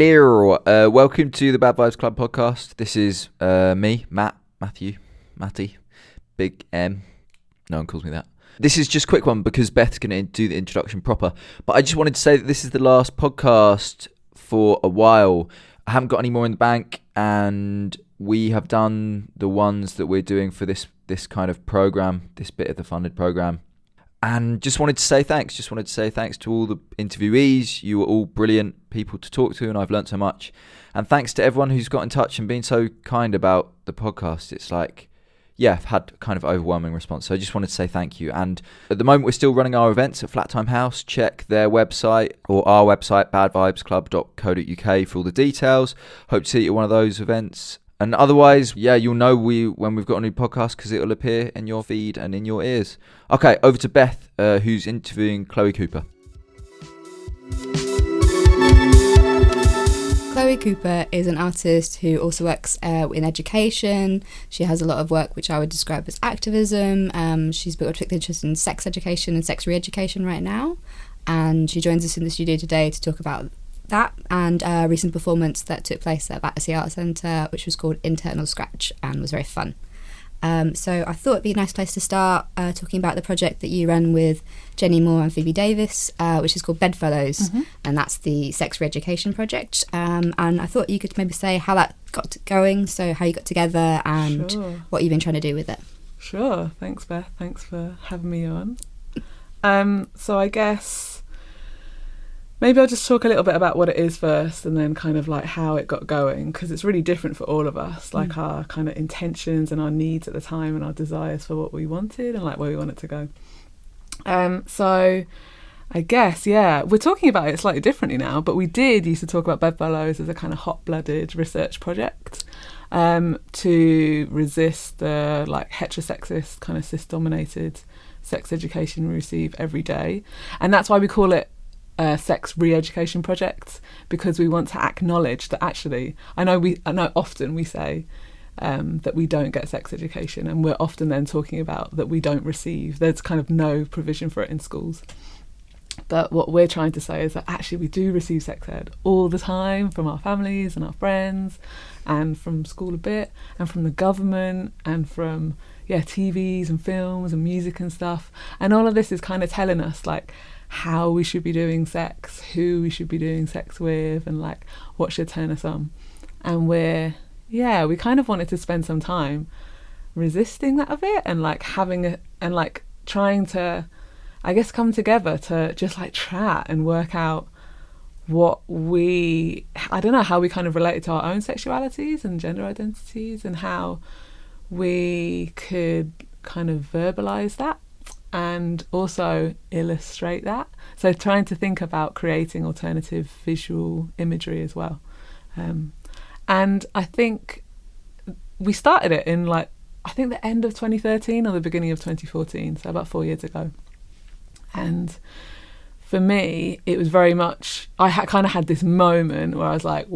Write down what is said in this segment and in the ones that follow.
Hello, welcome to the Bad Vibes Club podcast. This is me, Matty, Big M. No one calls me that. This is just a quick one because Beth's going to do the introduction proper. But I just wanted to say that this is the last podcast for a while. I haven't got any more in the bank, and we have done the ones that we're doing for this kind of program, this bit of the funded program. And just wanted to say thanks. Just wanted to say thanks to all the interviewees. You were all brilliant people to talk to, and I've learnt so much. And thanks to everyone who's got in touch and been so kind about the podcast. It's like, yeah, I've had kind of overwhelming response. So I just wanted to say thank you. And at the moment, we're still running our events at Flat Time House. Check their website or our website, badvibesclub.co.uk, for all the details. Hope to see you at one of those events. And otherwise, yeah, you'll know when we've got a new podcast because it'll appear in your feed and in your ears. Okay, over to Beth, who's interviewing Chloe Cooper. Chloe Cooper is an artist who also works in education. She has a lot of work which I would describe as activism. She's built a particular interest in sex education and sex re-education right now. And she joins us in the studio today to talk about that and a recent performance that took place at Battersea Arts Centre, which was called Internal Scratch and was very fun. So I thought it'd be a nice place to start talking about the project that you run with Jenny Moore and Phoebe Davies, which is called Bedfellows, and that's the sex re-education project. And I thought you could maybe say how that got going, so how you got together and what you've been trying to do with it. Sure, thanks Beth, thanks for having me on. So I guess maybe I'll just talk a little bit about what it is first and then kind of like how it got going, because it's really different for all of us, like our kind of intentions and our needs at the time and our desires for what we wanted and like where we want it to go. So I guess, yeah, we're talking about it slightly differently now, but we did used to talk about Bedfellows as a kind of hot-blooded research project to resist the like heterosexist kind of cis-dominated sex education we receive every day. And that's why we call it sex re-education projects, because we want to acknowledge that actually, I know often we say that we don't get sex education, and we're often then talking about that we don't receive. There's kind of no provision for it in schools. But what we're trying to say is that actually we do receive sex ed all the time from our families and our friends, and from school a bit, and from the government, and from TVs and films and music and stuff. And all of this is kind of telling us like how we should be doing sex, who we should be doing sex with, and like what should turn us on. And we kind of wanted to spend some time resisting that a bit and like trying to, I guess, come together to just like chat and work out how we kind of related to our own sexualities and gender identities, and how we could kind of verbalize that and also illustrate that. So trying to think about creating alternative visual imagery as well. And I think we started it in the end of 2013 or the beginning of 2014, so about 4 years ago. And for me, it was very much, I kind of had this moment where I was like,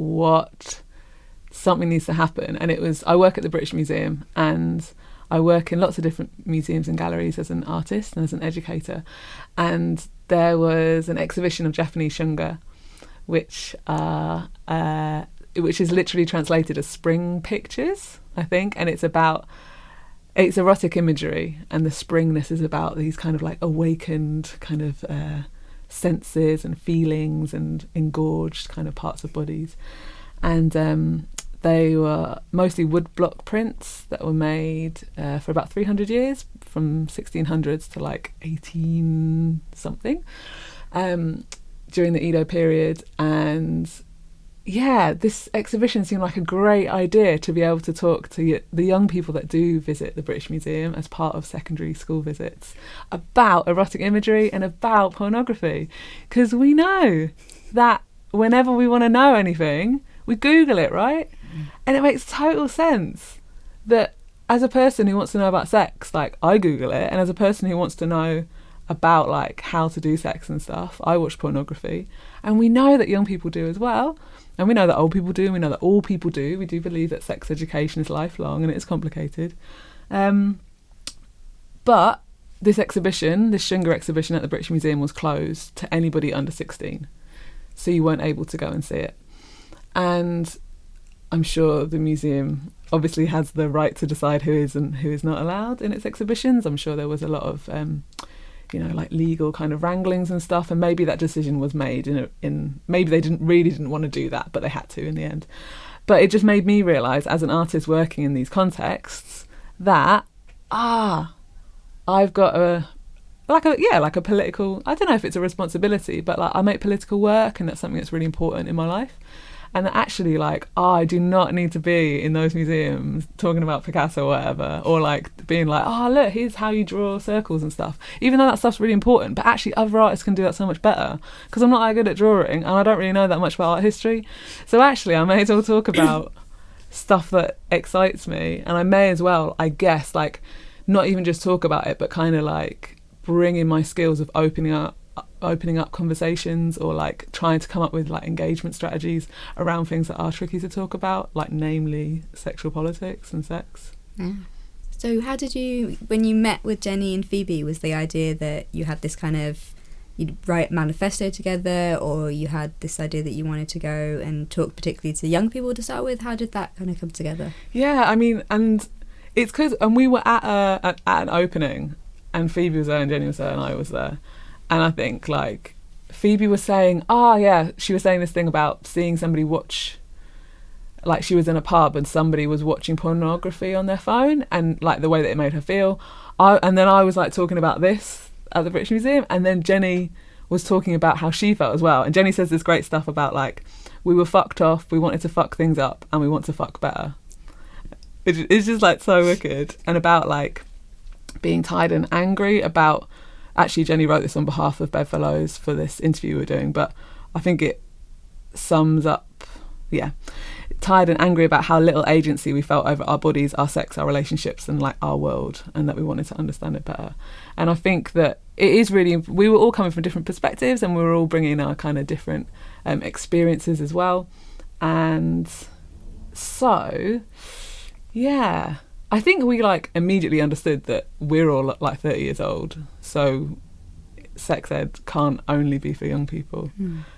something needs to happen. And I work at the British Museum, and I work in lots of different museums and galleries as an artist and as an educator. And there was an exhibition of Japanese shunga, which is literally translated as spring pictures, I think. And it's erotic imagery, and the springness is about these kind of like awakened kind of senses and feelings and engorged kind of parts of bodies. And they were mostly woodblock prints that were made for about 300 years, from 1600s to like 18 something, during the Edo period. And this exhibition seemed like a great idea to be able to talk to the young people that do visit the British Museum as part of secondary school visits about erotic imagery and about pornography, because we know that whenever we want to know anything, we Google it, right? And it makes total sense that as a person who wants to know about sex, like, I Google it, and as a person who wants to know about like how to do sex and stuff, I watch pornography. And we know that young people do as well, and we know that old people do, and we know that all people do. We do believe that sex education is lifelong and it's complicated. But this exhibition, this shunga exhibition at the British Museum, was closed to anybody under 16, so you weren't able to go and see it. And I'm sure the museum obviously has the right to decide who is and who is not allowed in its exhibitions. I'm sure there was a lot of, like legal kind of wranglings and stuff, and maybe that decision was made in maybe they didn't want to do that, but they had to in the end. But it just made me realise, as an artist working in these contexts, that I've got a political, I don't know if it's a responsibility, but like I make political work, and that's something that's really important in my life. And that actually, like, I do not need to be in those museums talking about Picasso or whatever, or like being like, look, here's how you draw circles and stuff, even though that stuff's really important. But actually other artists can do that so much better, because I'm not that good at drawing and I don't really know that much about art history. So actually I may as well talk about stuff that excites me, and I may as well, I guess, like, not even just talk about it, but kind of like bring in my skills of opening up conversations, or like trying to come up with like engagement strategies around things that are tricky to talk about, like namely sexual politics and sex. Yeah. So how did you, when you met with Jenny and Phoebe, was the idea that you had this kind of, you'd write a manifesto together, or you had this idea that you wanted to go and talk particularly to young people to start with? How did that kind of come together? Yeah, I mean, and it's because, and we were at an opening, and Phoebe was there and Jenny was there and I was there. And I think, like, Phoebe was saying, she was saying this thing about seeing somebody watch, like, she was in a pub and somebody was watching pornography on their phone, and, like, the way that it made her feel. And then I was, like, talking about this at the British Museum, and then Jenny was talking about how she felt as well. And Jenny says this great stuff about, like, we were fucked off, we wanted to fuck things up, and we want to fuck better. It's just, like, so wicked. And about, like, being tired and angry about... Actually, Jenny wrote this on behalf of Bedfellows for this interview we're doing, but I think it sums up, tired and angry about how little agency we felt over our bodies, our sex, our relationships, and like our world, and that we wanted to understand it better. And I think that it is really, we were all coming from different perspectives, and we were all bringing our kind of different experiences as well. And so, yeah, I think we like immediately understood that we're all like 30 years old, so sex ed can't only be for young people.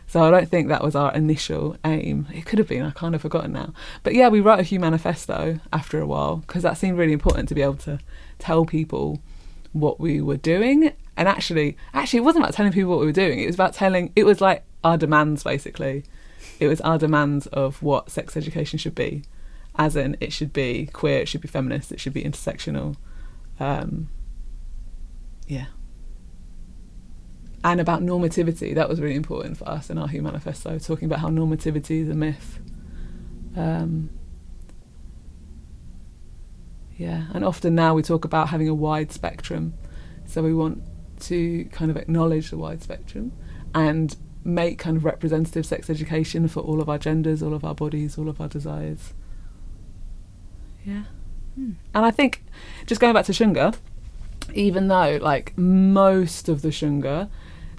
So I don't think that was our initial aim. It could have been, I've kind of forgotten now. But yeah, we wrote a huge manifesto after a while, because that seemed really important to be able to tell people what we were doing. And actually it wasn't about telling people what we were doing, it was about it was like our demands, basically. It was our demands of what sex education should be. As in, it should be queer, it should be feminist, it should be intersectional. And about normativity. That was really important for us in our Who Manifesto, talking about how normativity is a myth. And often now we talk about having a wide spectrum. So we want to kind of acknowledge the wide spectrum and make kind of representative sex education for all of our genders, all of our bodies, all of our desires. Yeah. And I think, just going back to Shunga, even though, like, most of the Shunga,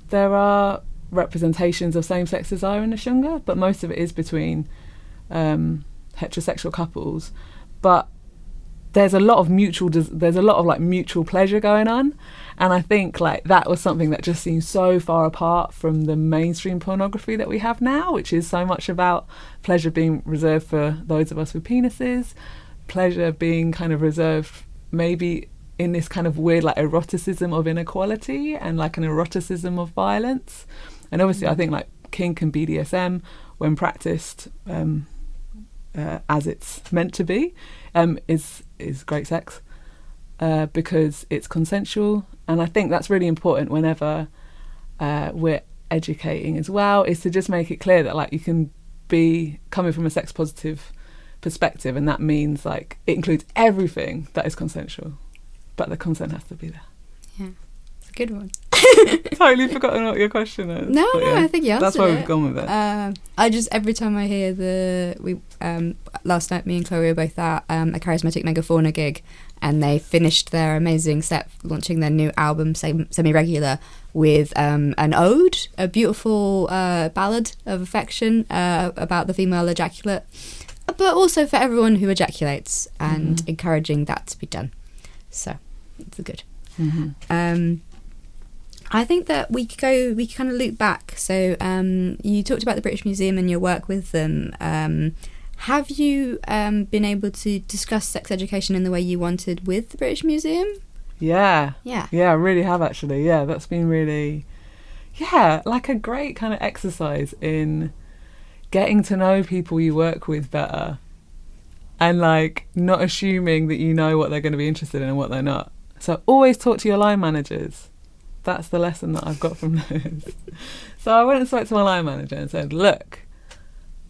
there are representations of same-sex desire in the Shunga, but most of it is between heterosexual couples. But there's a lot of mutual pleasure going on, and I think, like, that was something that just seems so far apart from the mainstream pornography that we have now, which is so much about pleasure being reserved for those of us with penises, pleasure being kind of reserved maybe in this kind of weird like eroticism of inequality and like an eroticism of violence. And obviously I think like kink and BDSM, when practiced as it's meant to be, is great sex because it's consensual. And I think that's really important whenever we're educating as well, is to just make it clear that like you can be coming from a sex positive perspective, and that means like it includes everything that is consensual, but the consent has to be there. Yeah, it's a good one. Totally forgotten what your question is. No, I think you answered it. That's why we've gone with it. I just, every time I hear last night me and Chloe were both at a Charismatic Megafauna gig, and they finished their amazing set launching their new album Semi-Regular with an ode, a beautiful ballad of affection about the female ejaculate, but also for everyone who ejaculates, and encouraging that to be done. So it's good. I think that we kind of loop back. So you talked about the British Museum and your work with them. Have you been able to discuss sex education in the way you wanted with the British Museum? Yeah, Yeah, I really have actually. Yeah, that's been really, like a great kind of exercise in getting to know people you work with better, and like not assuming that you know what they're going to be interested in and what they're not. So always talk to your line managers. That's the lesson that I've got from this. So I went and spoke to my line manager and said, look,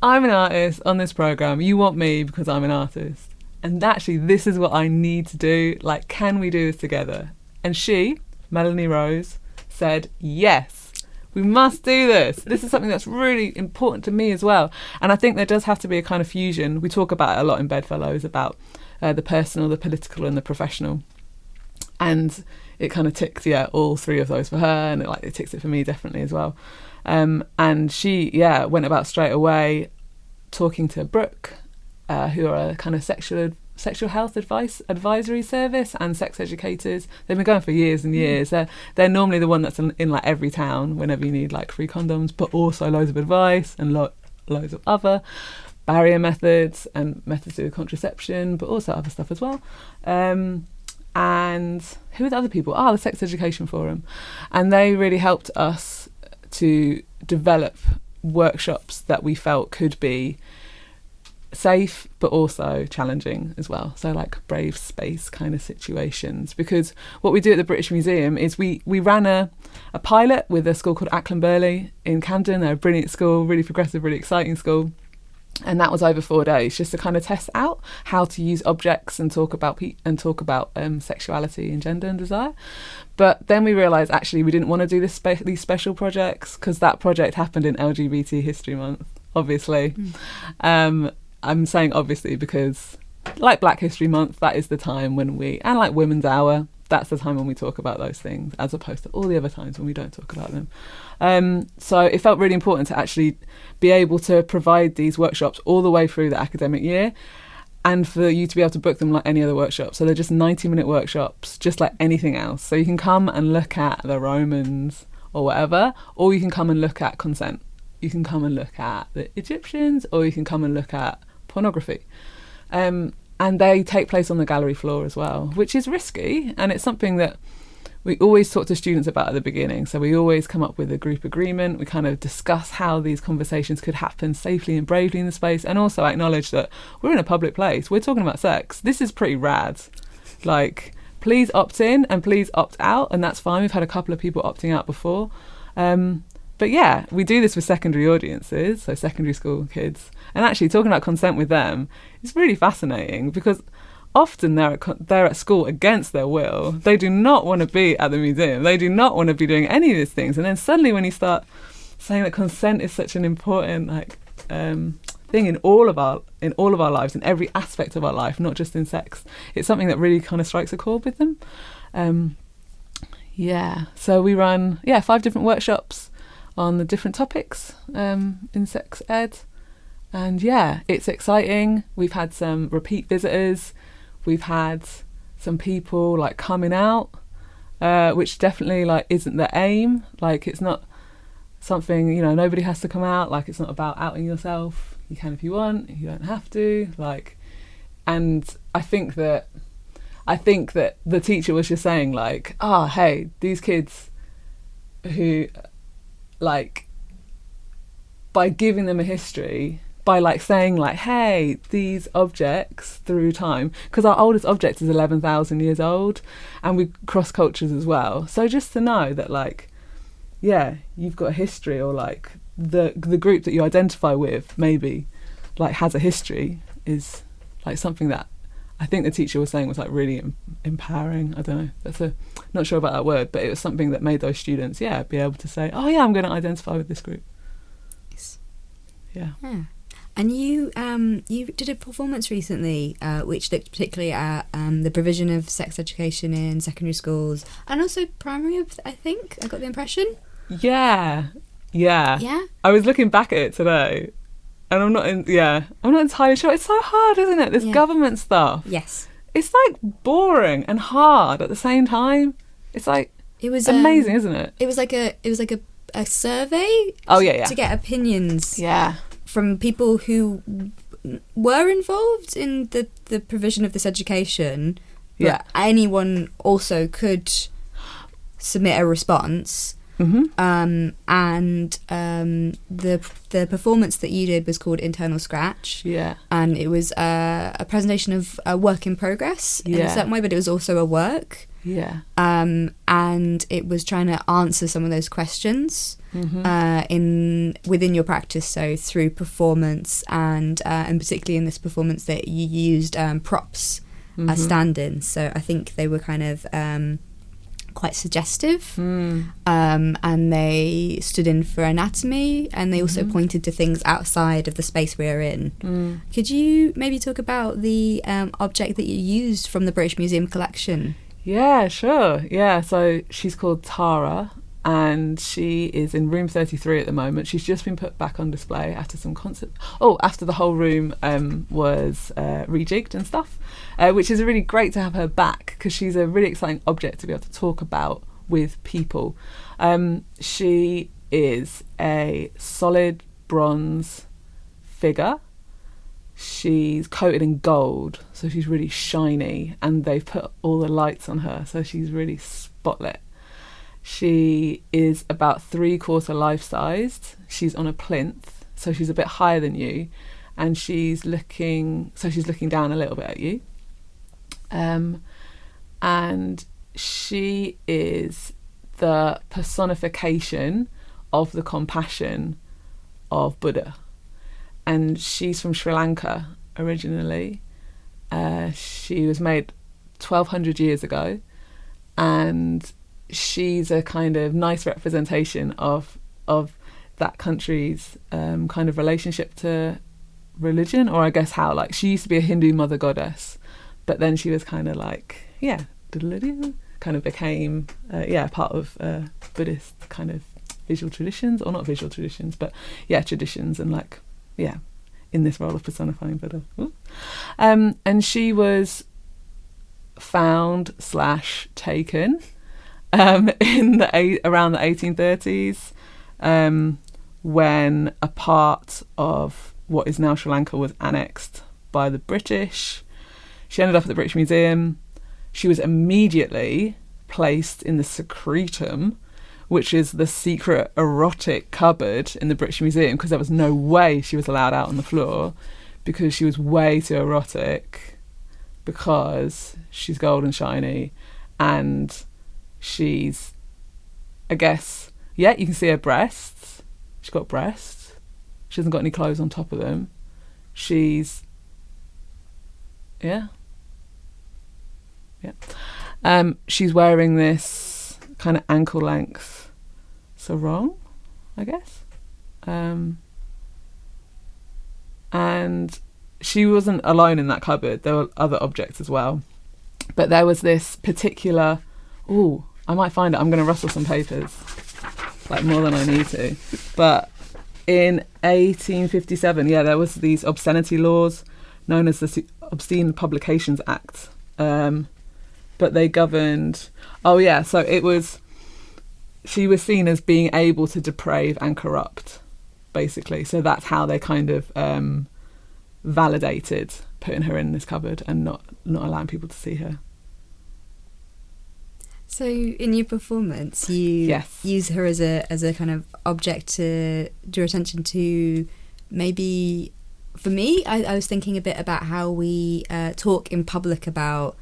I'm an artist on this programme. You want me because I'm an artist. And actually, this is what I need to do. Like, can we do this together? And she, Melanie Rose, said, yes, we must do this. This is something that's really important to me as well. And I think there does have to be a kind of fusion. We talk about it a lot in Bedfellows, about the personal, the political and the professional. And it kind of ticks, all three of those for her, and it ticks it for me definitely as well. And she, went about straight away talking to Brooke, who are a kind of sexual health advisory service and sex educators. They've been going for years and years. They're normally the one that's in like every town whenever you need like free condoms, but also loads of advice and loads of other barrier methods and methods to do with contraception, but also other stuff as well. And who are the other people? The Sex Education Forum. And they really helped us to develop workshops that we felt could be safe but also challenging as well. So like brave space kind of situations. Because what we do at the British Museum is we ran a pilot with a school called Ackland Burley in Camden. They're a brilliant school, really progressive, really exciting school. And that was over 4 days, just to kind of test out how to use objects and talk about sexuality and gender and desire. But then we realised actually we didn't want to do these special projects, because that project happened in LGBT History Month, obviously. I'm saying obviously because, like Black History Month, that is the time when and like Women's Hour, that's the time when we talk about those things, as opposed to all the other times when we don't talk about them. So it felt really important to actually be able to provide these workshops all the way through the academic year, and for you to be able to book them like any other workshop. So they're just 90-minute workshops, just like anything else. So you can come and look at the Romans or whatever, or you can come and look at consent. You can come and look at the Egyptians, or you can come and look at pornography. And they take place on the gallery floor as well, which is risky, and it's something that we always talk to students about at the beginning. So we always come up with a group agreement. We kind of discuss how these conversations could happen safely and bravely in the space, and also acknowledge that we're in a public place. We're talking about sex. This is pretty rad. Like, please opt in and please opt out, and that's fine. We've had a couple of people opting out before. But yeah, we do this with secondary audiences, so secondary school kids. And actually talking about consent with them is really fascinating, because often they're at school against their will. They do not want to be at the museum. They do not want to be doing any of these things. And then suddenly when you start saying that consent is such an important thing in all of our lives, in every aspect of our life, not just in sex, it's something that really kind of strikes a chord with them. So we run 5 different workshops on the different topics in sex ed, and it's exciting. We've had some repeat visitors, we've had some people like coming out, which definitely like isn't the aim. Like, it's not something, nobody has to come out. Like, it's not about outing yourself. You can if you want, you don't have to. Like, and I think that the teacher was just saying like, hey, these kids who, like, by giving them a history, by like saying like, hey, these objects through time, because our oldest object is 11,000 years old, and we cross cultures as well. So just to know that like, you've got a history, or like the group that you identify with maybe like has a history, is like something that I think the teacher was saying was like really empowering. I don't know, not sure about that word, but it was something that made those students be able to say, I'm going to identify with this group. Yes. Yeah. And you did a performance recently which looked particularly at the provision of sex education in secondary schools and also primary, I think. I got the impression. Yeah. I was looking back at it today, and I'm not entirely sure. It's so hard, isn't it? This government stuff. Yes. It's like boring and hard at the same time. It's like, It was amazing, isn't it? It was like a survey. Oh yeah. To get opinions. Yeah. From people who were involved in the provision of this education. But Yeah. anyone also could submit a response. Mm-hmm. The performance that you did was called Internal Scratch. Yeah. And it was a presentation of a work in progress in a certain way, but it was also a work. Yeah. And it was trying to answer some of those questions within your practice, so through performance and particularly in this performance that you used props as stand-ins. So I think they were kind of quite suggestive, and they stood in for anatomy, and they also pointed to things outside of the space we're in. Could you maybe talk about the object that you used from the British Museum collection? Yeah, sure. Yeah, so she's called Tara, and she is in room 33 at the moment. She's just been put back on display after some concert. Oh, after the whole room was rejigged and stuff, which is really great to have her back because she's a really exciting object to be able to talk about with people. She is a solid bronze figure. She's coated in gold, so she's really shiny, and they've put all the lights on her, so she's really spotlit. She is about 3/4 life-sized. She's on a plinth, so she's a bit higher than you, and she's looking down a little bit at you. And she is the personification of the compassion of Buddha. And she's from Sri Lanka originally. She was made 1,200 years ago, and she's a kind of nice representation of that country's kind of relationship to religion, or I guess how, like, she used to be a Hindu mother goddess, but then she was kind of like, kind of became part of Buddhist kind of visual traditions, or not visual traditions, but traditions, and like in this role of personifying Buddha. And she was found / taken in around the 1830s, when a part of what is now Sri Lanka was annexed by the British. She ended up at the British Museum. She was immediately placed in the secretum, which is the secret erotic cupboard in the British Museum, because there was no way she was allowed out on the floor, because she was way too erotic, because she's gold and shiny, and she's, I guess, you can see her breasts. She's got breasts. She hasn't got any clothes on top of them. She's, she's wearing this kind of ankle length sarong, I guess. And she wasn't alone in that cupboard. There were other objects as well. But there was this particular... Ooh, I might find it. I'm going to rustle some papers, like more than I need to. But in 1857, there was these obscenity laws known as the Obscene Publications Act. But they governed... so it was... She was seen as being able to deprave and corrupt, basically. So that's how they kind of validated putting her in this cupboard and not allowing people to see her. So in your performance, you use her as a kind of object to draw attention to. Maybe for me, I was thinking a bit about how we talk in public about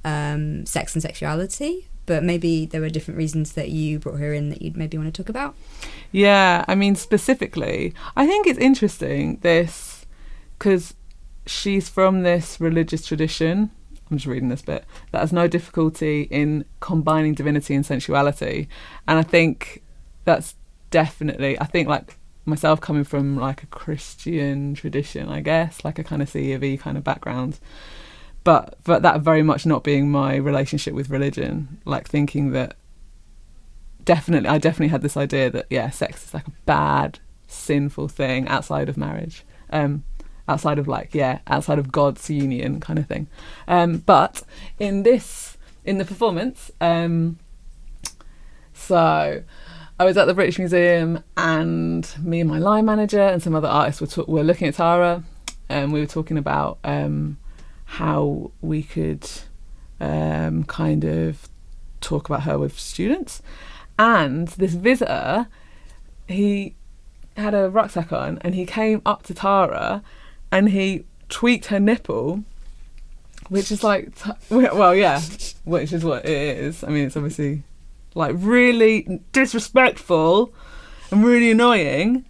sex and sexuality, but maybe there were different reasons that you brought her in that you'd maybe want to talk about. Yeah, I mean, specifically, I think it's interesting this, because she's from this religious tradition, I'm just reading this bit, that has no difficulty in combining divinity and sensuality. And I think that's definitely, I think, like, myself coming from like a Christian tradition, I guess, like a kind of C of E kind of background, but that very much not being my relationship with religion, like thinking that I definitely had this idea that sex is like a bad, sinful thing outside of marriage, outside of God's union kind of thing. But in the performance, So I was at the British Museum, and me and my line manager and some other artists were looking at Tara, and we were talking about how we could kind of talk about her with students. And this visitor, he had a rucksack on, and he came up to Tara and he tweaked her nipple, which is like, well, yeah, which is what it is. I mean, it's obviously like really disrespectful and really annoying.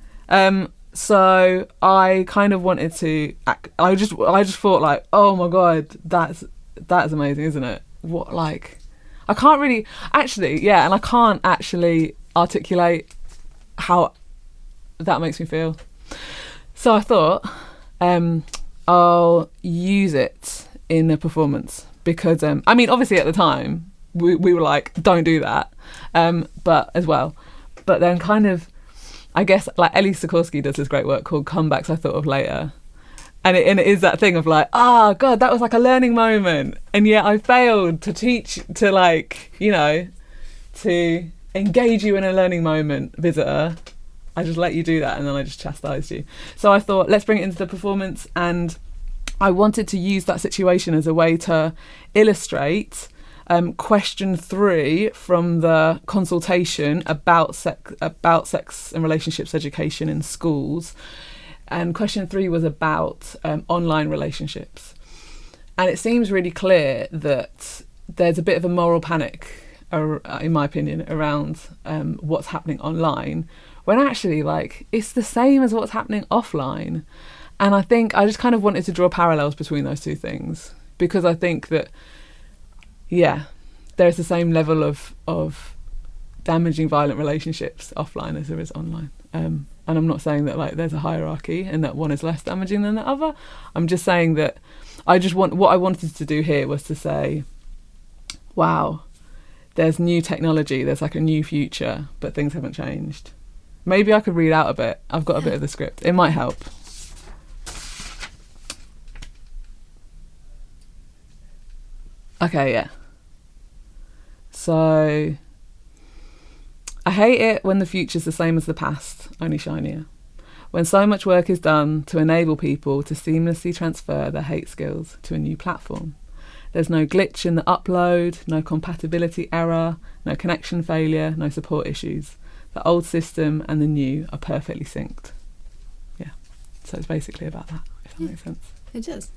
So I kind of wanted to I just thought like, oh my god, that's amazing, isn't it? What, like, I can't really actually, yeah, and I can't actually articulate how that makes me feel. So I thought I'll use it in a performance, because I mean, obviously at the time we were like, don't do that, but then kind of, I guess, like Ellie Sikorsky does this great work called Comebacks I Thought of Later, and it is that thing of like, god, that was like a learning moment, and yet I failed to teach, to like, you know, to engage you in a learning moment, visitor. I just let you do that, and then I just chastised you. So I thought, let's bring it into the performance, and I wanted to use that situation as a way to illustrate question 3 from the consultation about sex and relationships education in schools. And question 3 was about online relationships. And it seems really clear that there's a bit of a moral panic, in my opinion, around what's happening online, when actually, like, it's the same as what's happening offline. And I think I just kind of wanted to draw parallels between those two things, because I think that, yeah, there's the same level of damaging violent relationships offline as there is online. And I'm not saying that like there's a hierarchy and that one is less damaging than the other. I'm just saying that what I wanted to do here was to say, wow, there's new technology, there's like a new future, but things haven't changed. Maybe I could read out a bit. I've got a bit of the script. It might help. Okay, yeah. So, I hate it when the future's the same as the past, only shinier. When so much work is done to enable people to seamlessly transfer their hate skills to a new platform. There's no glitch in the upload, no compatibility error, no connection failure, no support issues. The old system and the new are perfectly synced. Yeah, so it's basically about that, if that makes sense. It does.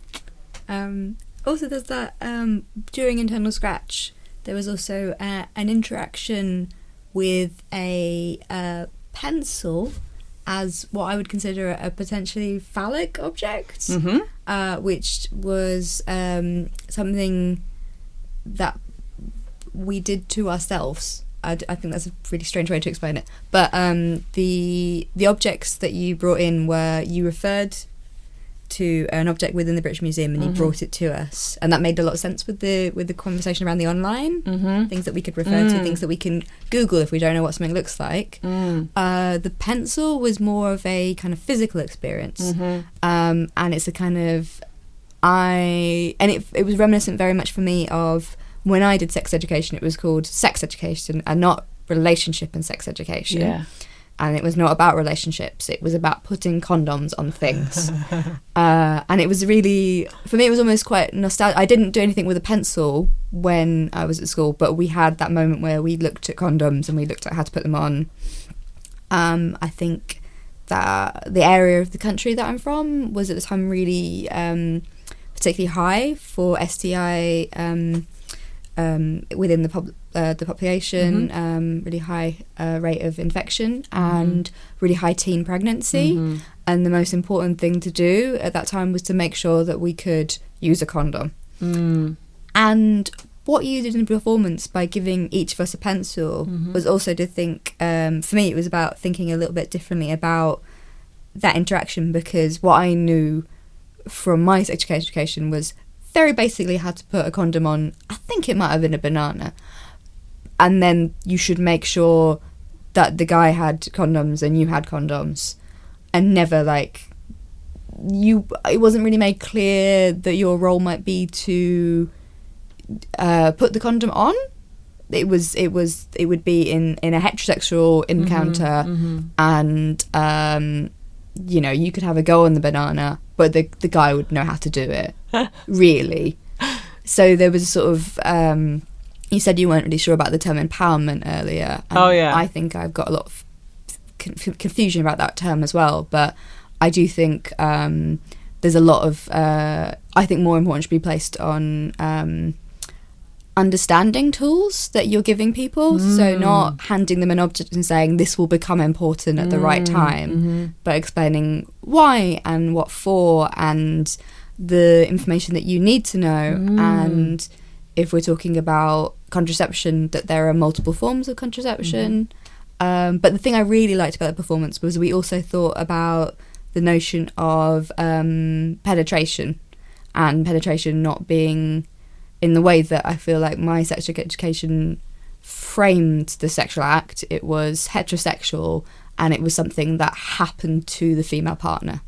Also, there's that, during Internal Scratch, there was also an interaction with a pencil as what I would consider a potentially phallic object, which was something that we did to ourselves. I think that's a really strange way to explain it. But the objects that you brought in were, you referred to an object within the British Museum and you brought it to us, and that made a lot of sense with the conversation around the online, things that we could refer to, things that we can Google if we don't know what something looks like. The pencil was more of a kind of physical experience, and it's a kind of it was reminiscent very much for me of when I did sex education. It was called sex education and not relationship and sex education. Yeah. And it was not about relationships, it was about putting condoms on things. And it was really, for me, it was almost quite nostalgic. I didn't do anything with a pencil when I was at school, but we had that moment where we looked at condoms and we looked at how to put them on. I think that the area of the country that I'm from was at the time really particularly high for STI within the population, really high rate of infection and really high teen pregnancy. And the most important thing to do at that time was to make sure that we could use a condom. And what you did in the performance by giving each of us a pencil was also to think, for me it was about thinking a little bit differently about that interaction, because what I knew from my sex education was very basically how to put a condom on, I think it might have been a banana, and then you should make sure that the guy had condoms and you had condoms, and never it wasn't really made clear that your role might be to put the condom on it would be in a heterosexual encounter, and you know, you could have a go on the banana, but the guy would know how to do it, really. So there was a sort of you said you weren't really sure about the term empowerment earlier. And I think I've got a lot of confusion about that term as well, but I do think there's a lot of I think more importance should be placed on understanding tools that you're giving people, so not handing them an object and saying this will become important at the right time, but explaining why and what for and the information that you need to know. And if we're talking about contraception, that there are multiple forms of contraception. But the thing I really liked about the performance was we also thought about the notion of penetration, and penetration not being in the way that I feel like my sex education framed the sexual act. It was heterosexual, and it was something that happened to the female partner.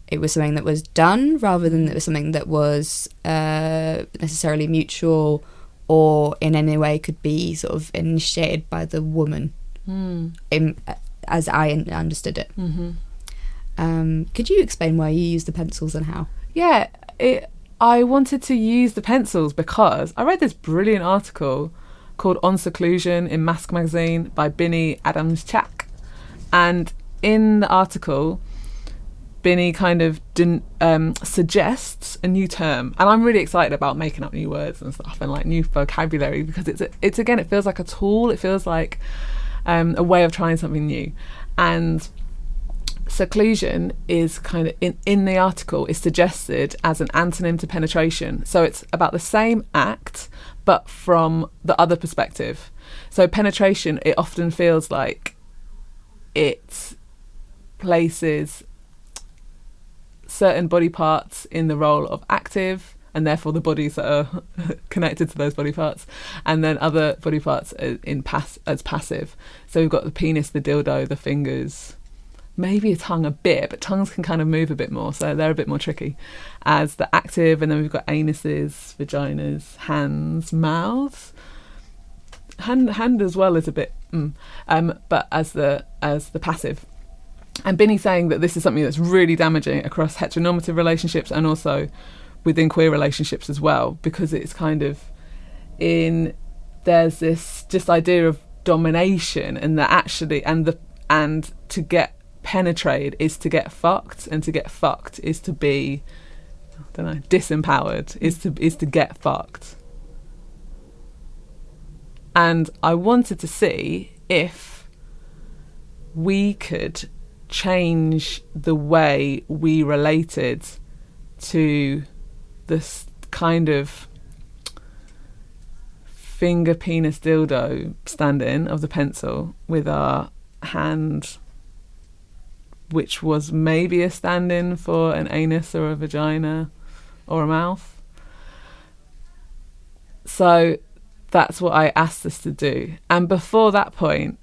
It was something that was done rather than it was something that was necessarily mutual or in any way could be sort of initiated by the woman, as I understood it. Could you explain why you used the pencils and how? Yeah, I wanted to use the pencils because I read this brilliant article called On Seclusion in Mask magazine by Binny Adams-Chak, and in the article Binny kind of suggests a new term, and I'm really excited about making up new words and stuff and like new vocabulary, because it's again, it feels like a tool, it feels like a way of trying something new. And seclusion is kind of in the article is suggested as an antonym to penetration, so it's about the same act but from the other perspective. So penetration, it often feels like it places certain body parts in the role of active, and therefore the bodies that are connected to those body parts, and then other body parts as passive. So we've got the penis, the dildo, the fingers, maybe a tongue a bit, but tongues can kind of move a bit more, so they're a bit more tricky as the active. And then we've got anuses, vaginas, hands, mouths. Hand as well is a bit but as the passive. And Binny's saying that this is something that's really damaging across heteronormative relationships and also within queer relationships as well, because it's kind of there's this just idea of domination, and that actually and to get penetrated is to get fucked, and to get fucked is to be, I don't know, disempowered, is to get fucked. And I wanted to see if we could change the way we related to this kind of finger, penis, dildo stand-in of the pencil with our hand, which was maybe a stand-in for an anus or a vagina or a mouth. So that's what I asked us to do. And before that point,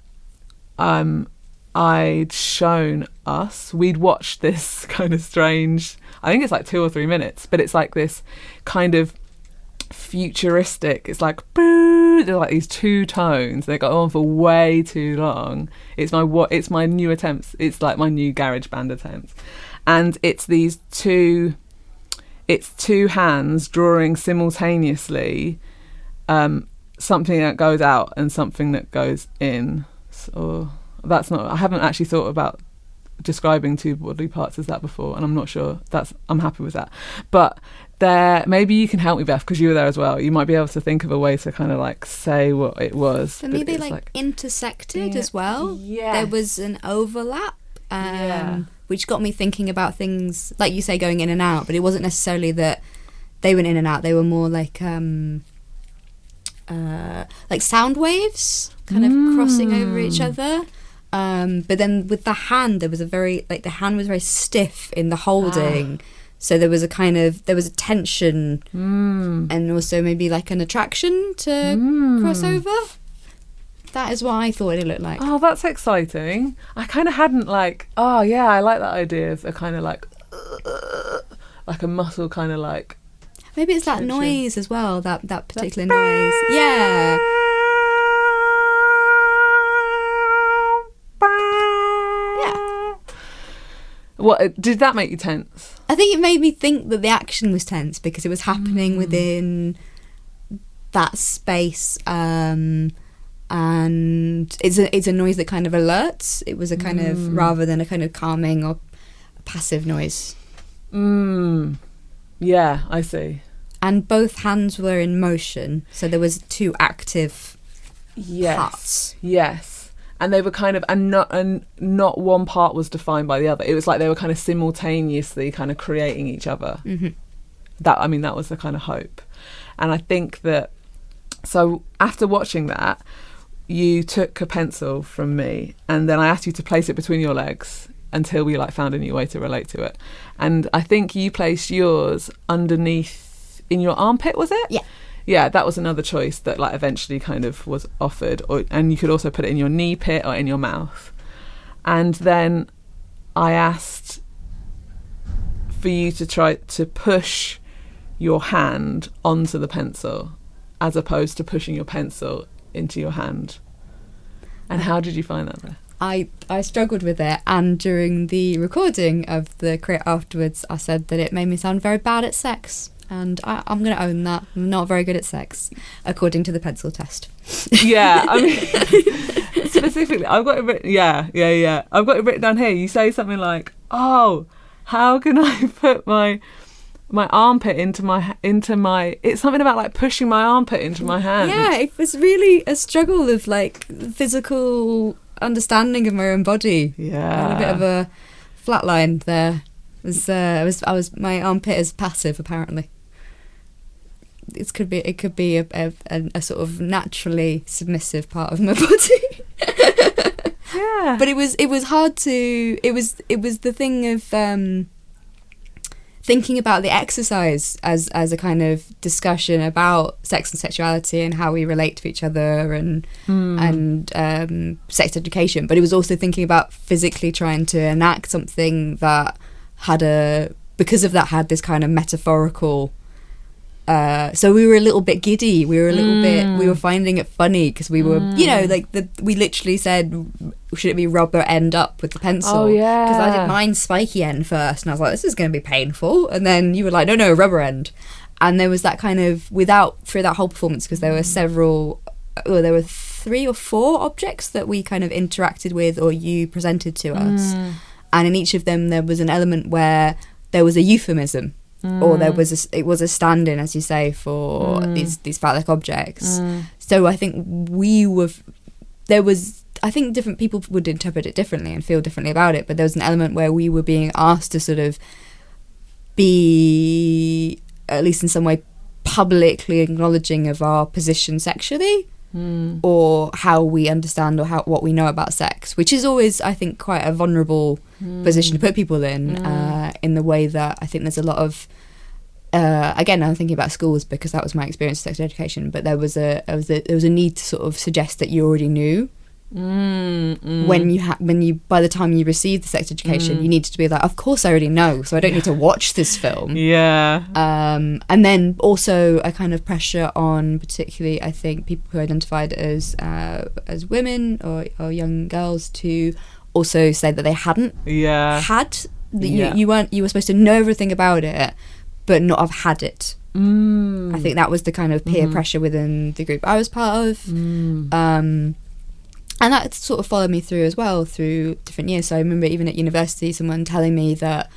I'd shown us, we'd watched this kind of strange, I think it's like 2 or 3 minutes, but it's like this kind of futuristic, it's like boo, they're like these 2 tones, they go on for way too long. It's my new attempts, it's like my new garage band attempts, and it's these two hands drawing simultaneously something that goes out and something that goes in. So that's not, I haven't actually thought about describing 2 bodily parts as that before, and I'm not sure I'm happy with that. But maybe you can help me, Beth, because you were there as well. You might be able to think of a way to kind of like say what it was. For me, they like intersected as well. Yeah, there was an overlap, which got me thinking about things like you say, going in and out. But it wasn't necessarily that they went in and out. They were more like sound waves kind of crossing over each other. But then with the hand, there was the hand was very stiff in the holding. So there was a tension, and also maybe like an attraction to cross over. That is what I thought it looked like. Oh, that's exciting. I kind of hadn't I like that idea of a kind of like a muscle kind of like. Maybe it's that noise as well, that particular noise. Yeah. What did that make you tense? I think it made me think that the action was tense because it was happening within that space, and it's a noise that kind of alerts. It was a kind of, rather than a kind of calming or passive noise. Yeah, I see. And both hands were in motion, so there was two active parts. Yes. And they were kind of, and not one part was defined by the other. It was like they were kind of simultaneously kind of creating each other. That was the kind of hope. And I think that, so after watching that, you took a pencil from me, and then I asked you to place it between your legs until we like found a new way to relate to it. And I think you placed yours underneath in your armpit, was it? Yeah, that was another choice that like eventually kind of was offered, and you could also put it in your knee pit or in your mouth. And then I asked for you to try to push your hand onto the pencil as opposed to pushing your pencil into your hand. And how did you find that there? I struggled with it, and during the recording of the Create afterwards, I said that it made me sound very bad at sex. And I'm going to own that. I'm not very good at sex, according to the pencil test. Yeah, I mean, specifically, I've got it written. Yeah. I've got it written down here. You say something like, "Oh, how can I put my armpit into my? It's something about like pushing my armpit into my hand." Yeah, it was really a struggle of like physical understanding of my own body. Yeah, a bit of a flatline there. My armpit is passive apparently. It could be a sort of naturally submissive part of my body. Yeah. But it was hard to. It was the thing of thinking about the exercise as a kind of discussion about sex and sexuality and how we relate to each other and sex education. But it was also thinking about physically trying to enact something that had this kind of metaphorical. So we were a little bit giddy. We were finding it funny because we were, we literally said, should it be rubber end up with the pencil? Oh, yeah. Because I did mine spiky end first, and I was like, this is going to be painful. And then you were like, no, rubber end. And there was that kind of, through that whole performance, because there were 3 or 4 objects that we kind of interacted with or you presented to us. And in each of them, there was an element where there was a euphemism. Or it was a stand-in, as you say, for these phallic objects. So I think I think different people would interpret it differently and feel differently about it, but there was an element where we were being asked to sort of be, at least in some way, publicly acknowledging of our position sexually, or how we understand or what we know about sex, which is always, I think, quite a vulnerable position to put people in the way that I think there's a lot of again, I'm thinking about schools because that was my experience with sex education, but there was a need to sort of suggest that you already knew. When you by the time you received the sex education, you needed to be like, of course I already know, so I don't need to watch this film. And then also a kind of pressure on, particularly I think, people who identified as women or young girls to also say that they hadn't had you were supposed to know everything about it but not have had it. I think that was the kind of peer pressure within the group I was part of. And that sort of followed me through as well, through different years. So I remember even at university, someone telling me that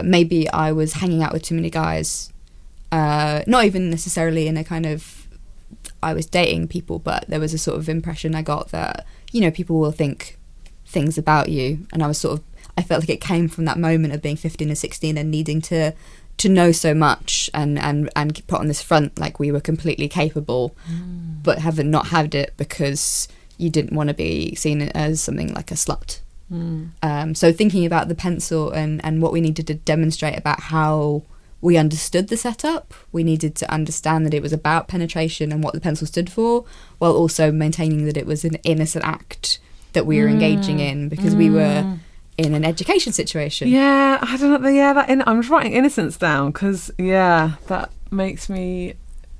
maybe I was hanging out with too many guys. Not even necessarily in a kind of, I was dating people, but there was a sort of impression I got that, people will think things about you. And I felt like it came from that moment of being 15 or 16 and needing to know so much and put on this front like we were completely capable, but haven't not had it because you didn't want to be seen as something like a slut. So thinking about the pencil and what we needed to demonstrate about how we understood the setup, we needed to understand that it was about penetration and what the pencil stood for, while also maintaining that it was an innocent act that we were engaging in, because we were in an education situation. Yeah, I don't know. I'm just writing innocence down because, that makes me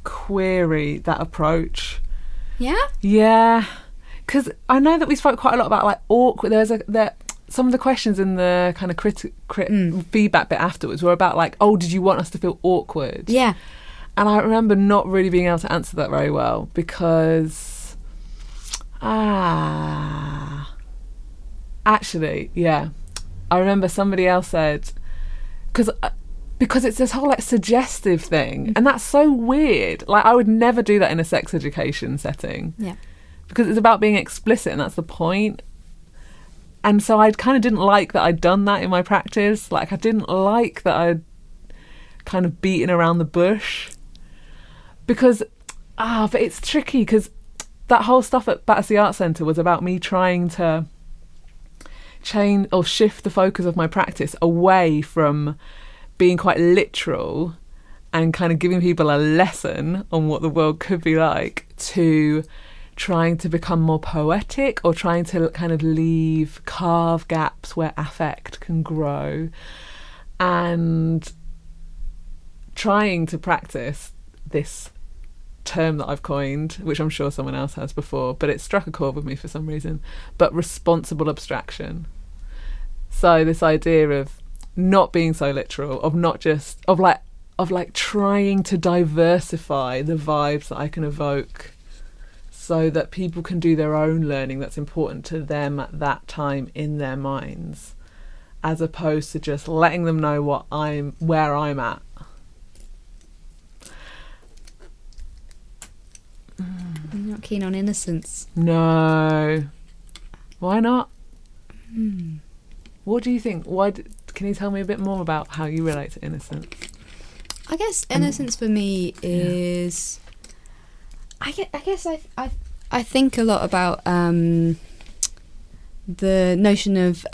query that approach. Yeah? Yeah. Because I know that we spoke quite a lot about like awkward. some of the questions in the kind of feedback bit afterwards were about like, oh, did you want us to feel awkward? Yeah. And I remember not really being able to answer that very well because, actually, yeah. I remember somebody else said, because it's this whole like suggestive thing, and that's so weird. Like, I would never do that in a sex education setting. Yeah. Because it's about being explicit, and that's the point. And so I kind of didn't like that I'd done that in my practice. Like, I didn't like that I'd kind of beaten around the bush. Because, but it's tricky because that whole stuff at Battersea Arts Centre was about me trying to change or shift the focus of my practice away from being quite literal and kind of giving people a lesson on what the world could be like to trying to become more poetic or trying to kind of carve gaps where affect can grow and trying to practice this term that I've coined, which I'm sure someone else has before, but it struck a chord with me for some reason, but responsible abstraction. So this idea of not being so literal, of not just of like trying to diversify the vibes that I can evoke so that people can do their own learning that's important to them at that time in their minds, as opposed to just letting them know where I'm at. I'm not keen on innocence. No. Why not? What do you think? Can you tell me a bit more about how you relate to innocence? I guess innocence for me is... I guess I think a lot about the notion of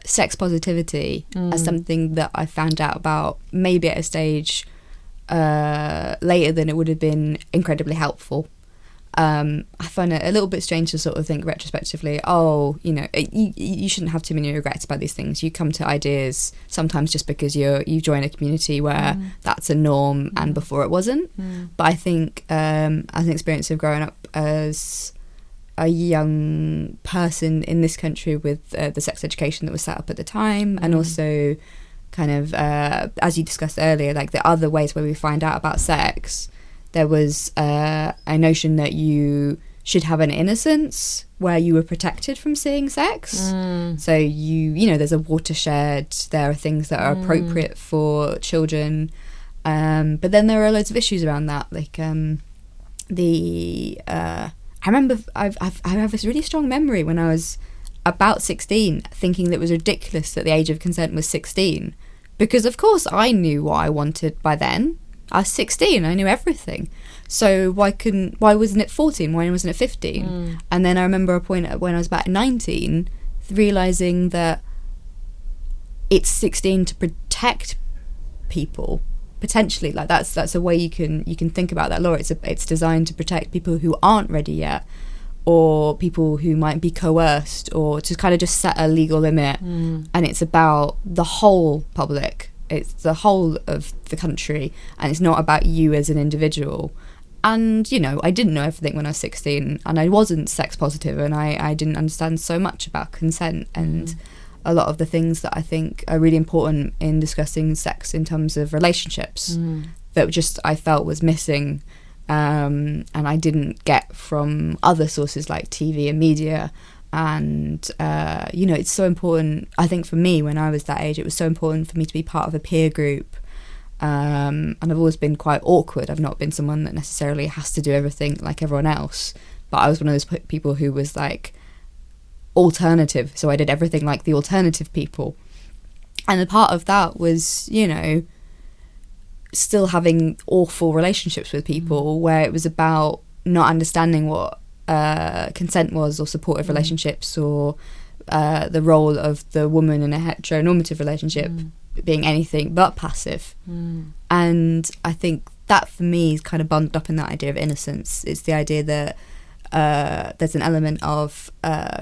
sex positivity as something that I found out about maybe at a stage later than it would have been incredibly helpful. I find it a little bit strange to sort of think retrospectively, you shouldn't have too many regrets about these things. You come to ideas sometimes just because you join a community where that's a norm and before it wasn't. But I think as an experience of growing up as a young person in this country with the sex education that was set up at the time, and also kind of, as you discussed earlier, like the other ways where we find out about sex, there was a notion that you should have an innocence where you were protected from seeing sex. So there's a watershed, there are things that are appropriate for children, but then there are loads of issues around that, like I remember I have this really strong memory when I was about 16 thinking that it was ridiculous that the age of consent was 16, because of course I knew what I wanted by then. I was 16, I knew everything. So why wasn't it 14? Why wasn't it 15? And then I remember a point when I was about 19, realising that it's 16 to protect people, potentially. Like that's a way you can think about that law. It's designed to protect people who aren't ready yet, or people who might be coerced, or to kind of just set a legal limit. And it's about the whole public. It's the whole of the country, and it's not about you as an individual. And, I didn't know everything when I was 16, and I wasn't sex positive, and I didn't understand so much about consent and a lot of the things that I think are really important in discussing sex in terms of relationships that just I felt was missing, and I didn't get from other sources like TV and media. And it's so important. I think for me, when I was that age, it was so important for me to be part of a peer group, and I've always been quite awkward. I've not been someone that necessarily has to do everything like everyone else, but I was one of those people who was like alternative, so I did everything like the alternative people. And a part of that was still having awful relationships with people where it was about not understanding what consent was, or supportive relationships, or the role of the woman in a heteronormative relationship being anything but passive. And I think that for me is kind of bundled up in that idea of innocence. It's the idea that there's an element of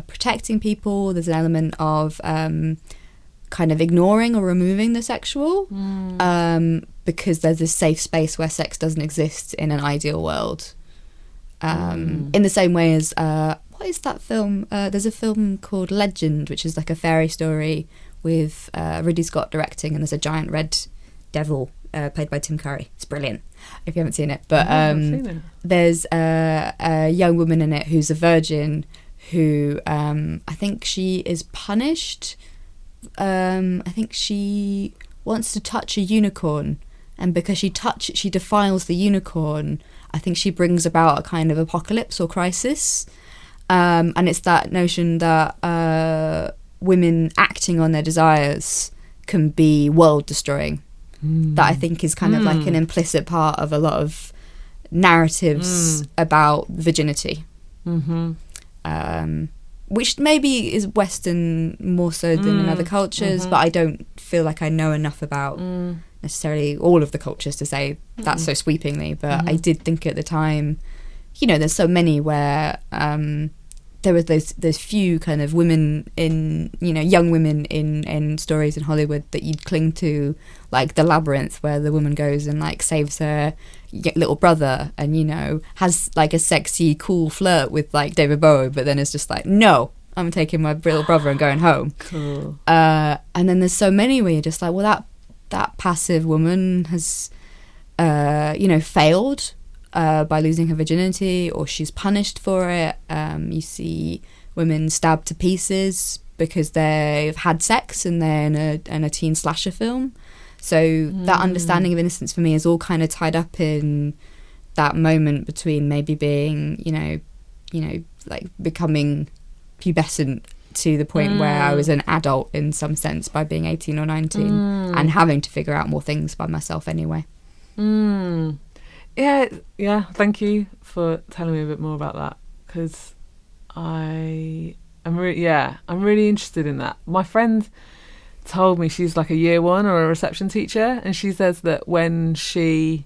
protecting people, there's an element of kind of ignoring or removing the sexual, because there's this safe space where sex doesn't exist in an ideal world. In the same way as what what is that film? There's a film called Legend, which is like a fairy story with Ridley Scott directing, and there's a giant red devil played by Tim Curry. It's brilliant if you haven't seen it. But seen it. There's a young woman in it who's a virgin who I think she is punished. I think she wants to touch a unicorn, and because she defiles the unicorn, I think she brings about a kind of apocalypse or crisis. And it's that notion that women acting on their desires can be world destroying. That I think is kind of like an implicit part of a lot of narratives about virginity. Which maybe is Western more so than in other cultures, but I don't feel like I know enough about necessarily all of the cultures to say that so sweepingly. But I did think at the time, you know, there's so many where there was those few kind of women in, you know, young women in stories in Hollywood that you'd cling to, like The Labyrinth, where the woman goes and like saves her little brother and, you know, has like a sexy, cool flirt with like David Bowie, but then it's just like, no, I'm taking my little brother and going home. Cool. And then there's so many where you're just like, well, that passive woman has, you know, failed by losing her virginity, or she's punished for it. You see women stabbed to pieces because they've had sex and they're in a teen slasher film. So that understanding of innocence for me is all kind of tied up in that moment between maybe being, you know, like becoming pubescent to the point where I was an adult in some sense by being 18 or 19 and having to figure out more things by myself anyway. Yeah, thank you for telling me a bit more about that, because I'm really interested in that. My friend told me she's like a year one or a reception teacher, and she says that when she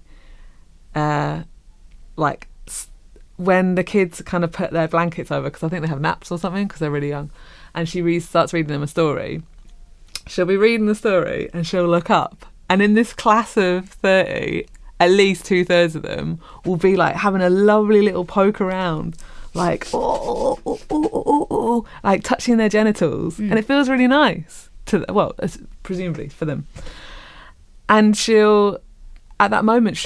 when the kids kind of put their blankets over, because I think they have naps or something because they're really young, and she starts reading them a story, she'll be reading the story and she'll look up, and in this class of 30, at least 2/3 of them will be like having a lovely little poke around, like like touching their genitals, and it feels really nice presumably for them. And at that moment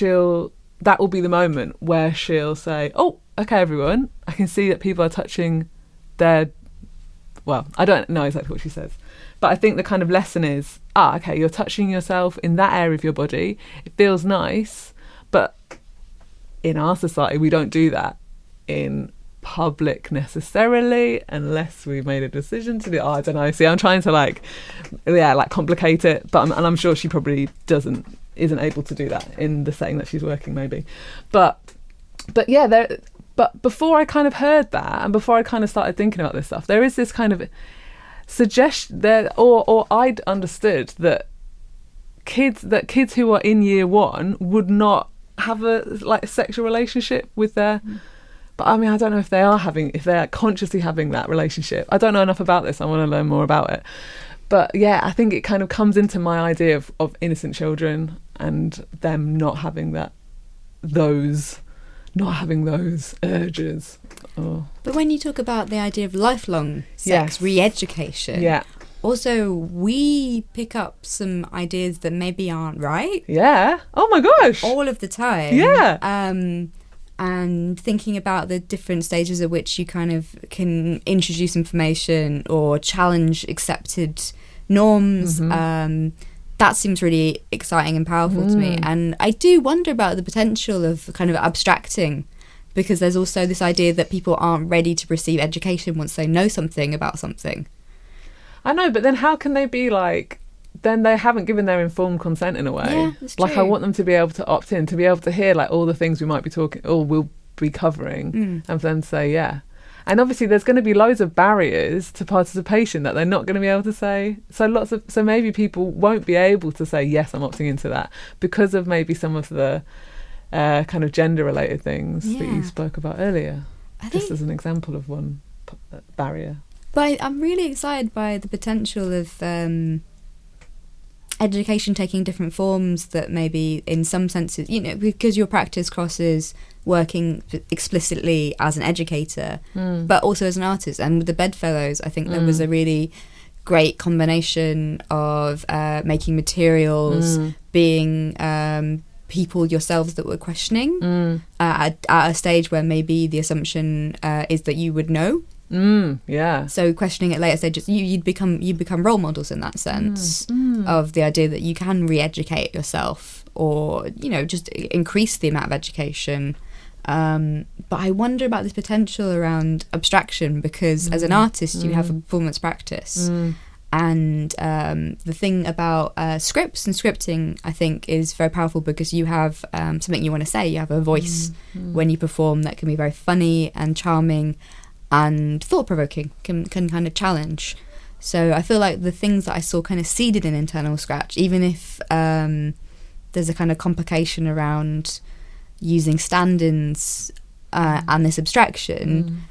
that will be the moment where she'll say, oh, okay, everyone, I can see that people are touching their, well, I don't know exactly what she says, but I think the kind of lesson is, okay, you're touching yourself in that area of your body. It feels nice, but in our society, we don't do that in public necessarily unless we made a decision to do. I don't know. See, I'm trying to complicate it, but I'm sure she probably isn't able to do that in the setting that she's working, maybe. But before I kind of heard that, and before I kind of started thinking about this stuff, there is this kind of suggestion there, or I'd understood that kids who are in year one would not have a sexual relationship with their. But I mean, I don't know if they are consciously having that relationship. I don't know enough about this. I want to learn more about it. But yeah, I think it kind of comes into my idea of innocent children and them not having those urges. But when you talk about the idea of lifelong sex, re-education, also we pick up some ideas that maybe aren't right. Yeah. Oh my gosh. All of the time. Yeah. And thinking about the different stages at which you kind of can introduce information or challenge accepted norms, that seems really exciting and powerful to me. And I do wonder about the potential of kind of abstracting, because there's also this idea that people aren't ready to receive education once they know something about something. I know, but then how can they be then they haven't given their informed consent in a way. Yeah, that's true. I want them to be able to opt in, to be able to hear all the things we might be talking or will be covering, and for them to say yeah. And obviously there's going to be loads of barriers to participation that they're not going to be able to say. So maybe people won't be able to say yes, I'm opting into that, because of maybe some of the kind of gender related things that you spoke about earlier. Just as an example of one barrier. But I'm really excited by the potential of education taking different forms that maybe in some senses, because your practice crosses working explicitly as an educator, but also as an artist. And with the Bedfellows, I think there was a really great combination of making materials, being people yourselves that were questioning at a stage where maybe the assumption is that you would know. Yeah. So questioning at later stages, you become role models in that sense of the idea that you can re-educate yourself, or just increase the amount of education. But I wonder about this potential around abstraction, because as an artist you have a performance practice, and the thing about scripts and scripting, I think, is very powerful because you have something you want to say. You have a voice when you perform that can be very funny and charming and thought-provoking, can kind of challenge. So I feel like the things that I saw kind of seeded in Internal Scratch, even if there's a kind of complication around using stand-ins and this abstraction,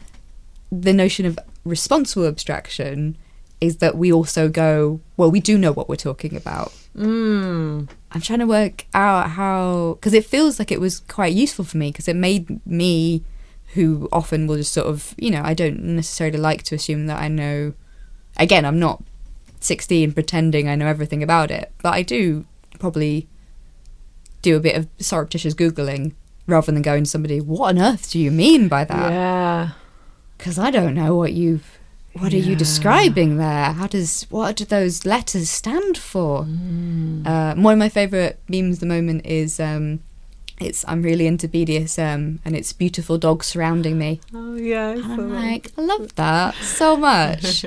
the notion of responsible abstraction is that we also go, well, we do know what we're talking about. I'm trying to work out how, because it feels like it was quite useful for me, because it made me, who often will just sort of, I don't necessarily like to assume that I know. Again, I'm not 16 pretending I know everything about it, but I do probably do a bit of surreptitious Googling rather than going to somebody, what on earth do you mean by that? Yeah. Because I don't know what are you describing there? What do those letters stand for? One of my favourite memes at the moment is I'm really into BDSM and it's beautiful dogs surrounding me. Oh yeah. And I'm like, I love that so much.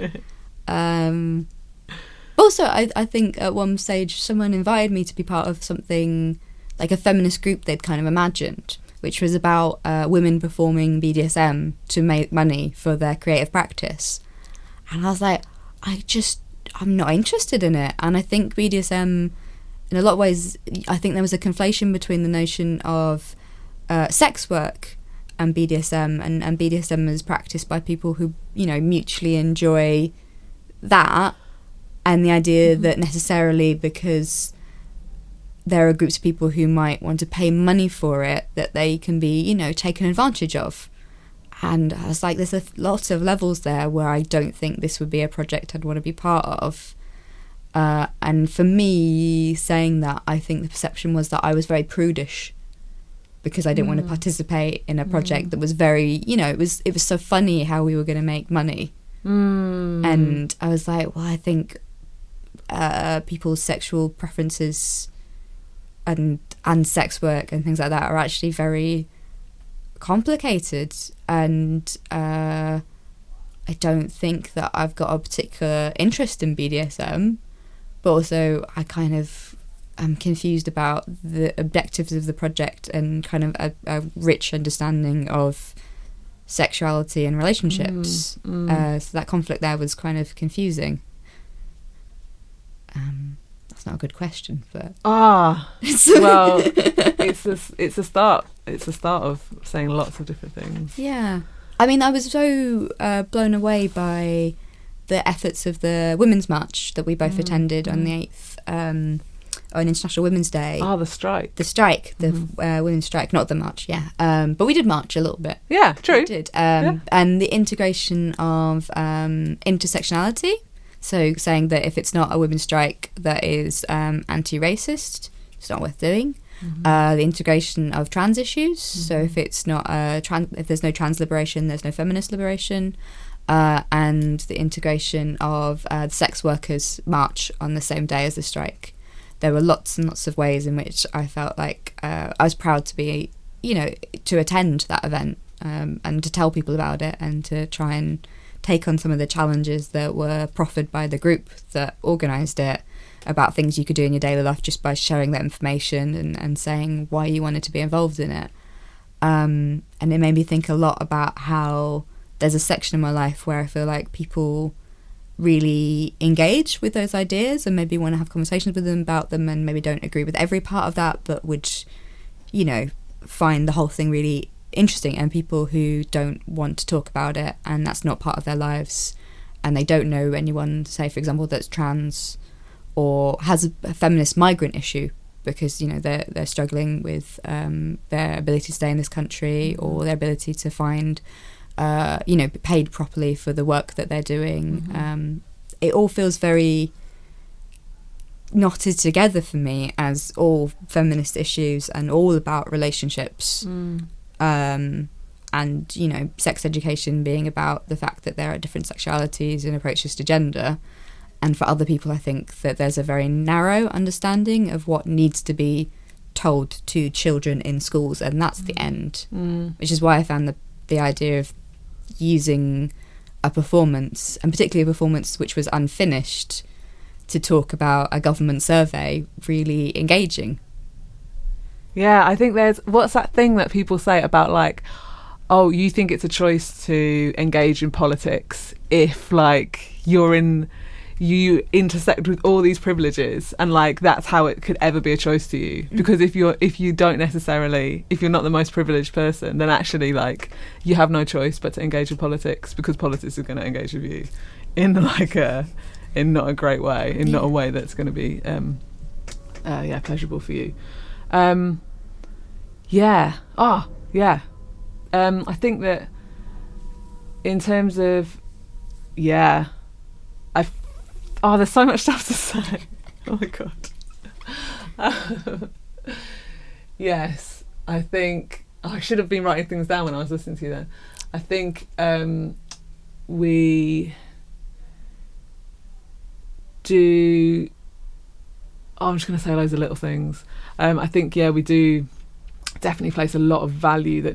Also, I think at one stage someone invited me to be part of something like a feminist group they'd kind of imagined, which was about women performing BDSM to make money for their creative practice. And I was like, I'm not interested in it. And I think BDSM, in a lot of ways, I think there was a conflation between the notion of sex work and BDSM, and BDSM is practiced by people who, mutually enjoy that, and the idea that necessarily because there are groups of people who might want to pay money for it, that they can be, taken advantage of. And I was like, there's lots of levels there where I don't think this would be a project I'd want to be part of. And for me, saying that, I think the perception was that I was very prudish because I didn't want to participate in a project that was very, it was so funny how we were going to make money. And I was like, well, I think people's sexual preferences and sex work and things like that are actually very complicated, and I don't think that I've got a particular interest in BDSM, but also I kind of am confused about the objectives of the project and kind of a rich understanding of sexuality and relationships. So that conflict there was kind of confusing. That's not a good question, but well, it's a start. It's a start of saying lots of different things. Yeah, I mean, I was so blown away by the efforts of the Women's March that we both attended on the 8th, on International Women's Day. The strike. The women's strike, not the march, yeah. But we did march a little bit. Yeah, true. We did. And the integration of intersectionality. So saying that if it's not a women's strike that is anti-racist, it's not worth doing. The integration of trans issues. So if it's not if there's no trans liberation, there's no feminist liberation. And the integration of the sex workers march on the same day as the strike. There were lots and lots of ways in which I felt like I was proud to be, to attend that event and to tell people about it and to try and take on some of the challenges that were proffered by the group that organised it, about things you could do in your daily life just by sharing that information and saying why you wanted to be involved in it. And it made me think a lot about how there's a section in my life where I feel like people really engage with those ideas and maybe want to have conversations with them about them, and maybe don't agree with every part of that, but would, find the whole thing really interesting, and people who don't want to talk about it and that's not part of their lives and they don't know anyone, say for example, that's trans or has a feminist migrant issue because, you know, they're struggling with their ability to stay in this country or their ability to find, you know, paid properly for the work that they're doing. It all feels very knotted together for me as all feminist issues and all about relationships. And, you know, sex education being about the fact that there are different sexualities and approaches to gender. And for other people, I think that there's a very narrow understanding of what needs to be told to children in schools, and that's the end. Which is why I found the idea of using a performance, and particularly a performance which was unfinished, to talk about a government survey really engaging. Yeah, I think what's that thing that people say about, like, oh, you think it's a choice to engage in politics if, like, you intersect with all these privileges, and, like, that's how it could ever be a choice to you. Because if you're not the most privileged person, then actually, like, you have no choice but to engage in politics, because politics is going to engage with you in, like, in not a great way, in not a way that's going to be pleasurable for you. I think that in terms of, there's so much stuff to say. Oh my God. Yes, I think I should have been writing things down when I was listening to you then. I think we do... I'm just going to say loads of little things. I think, we do definitely place a lot of value that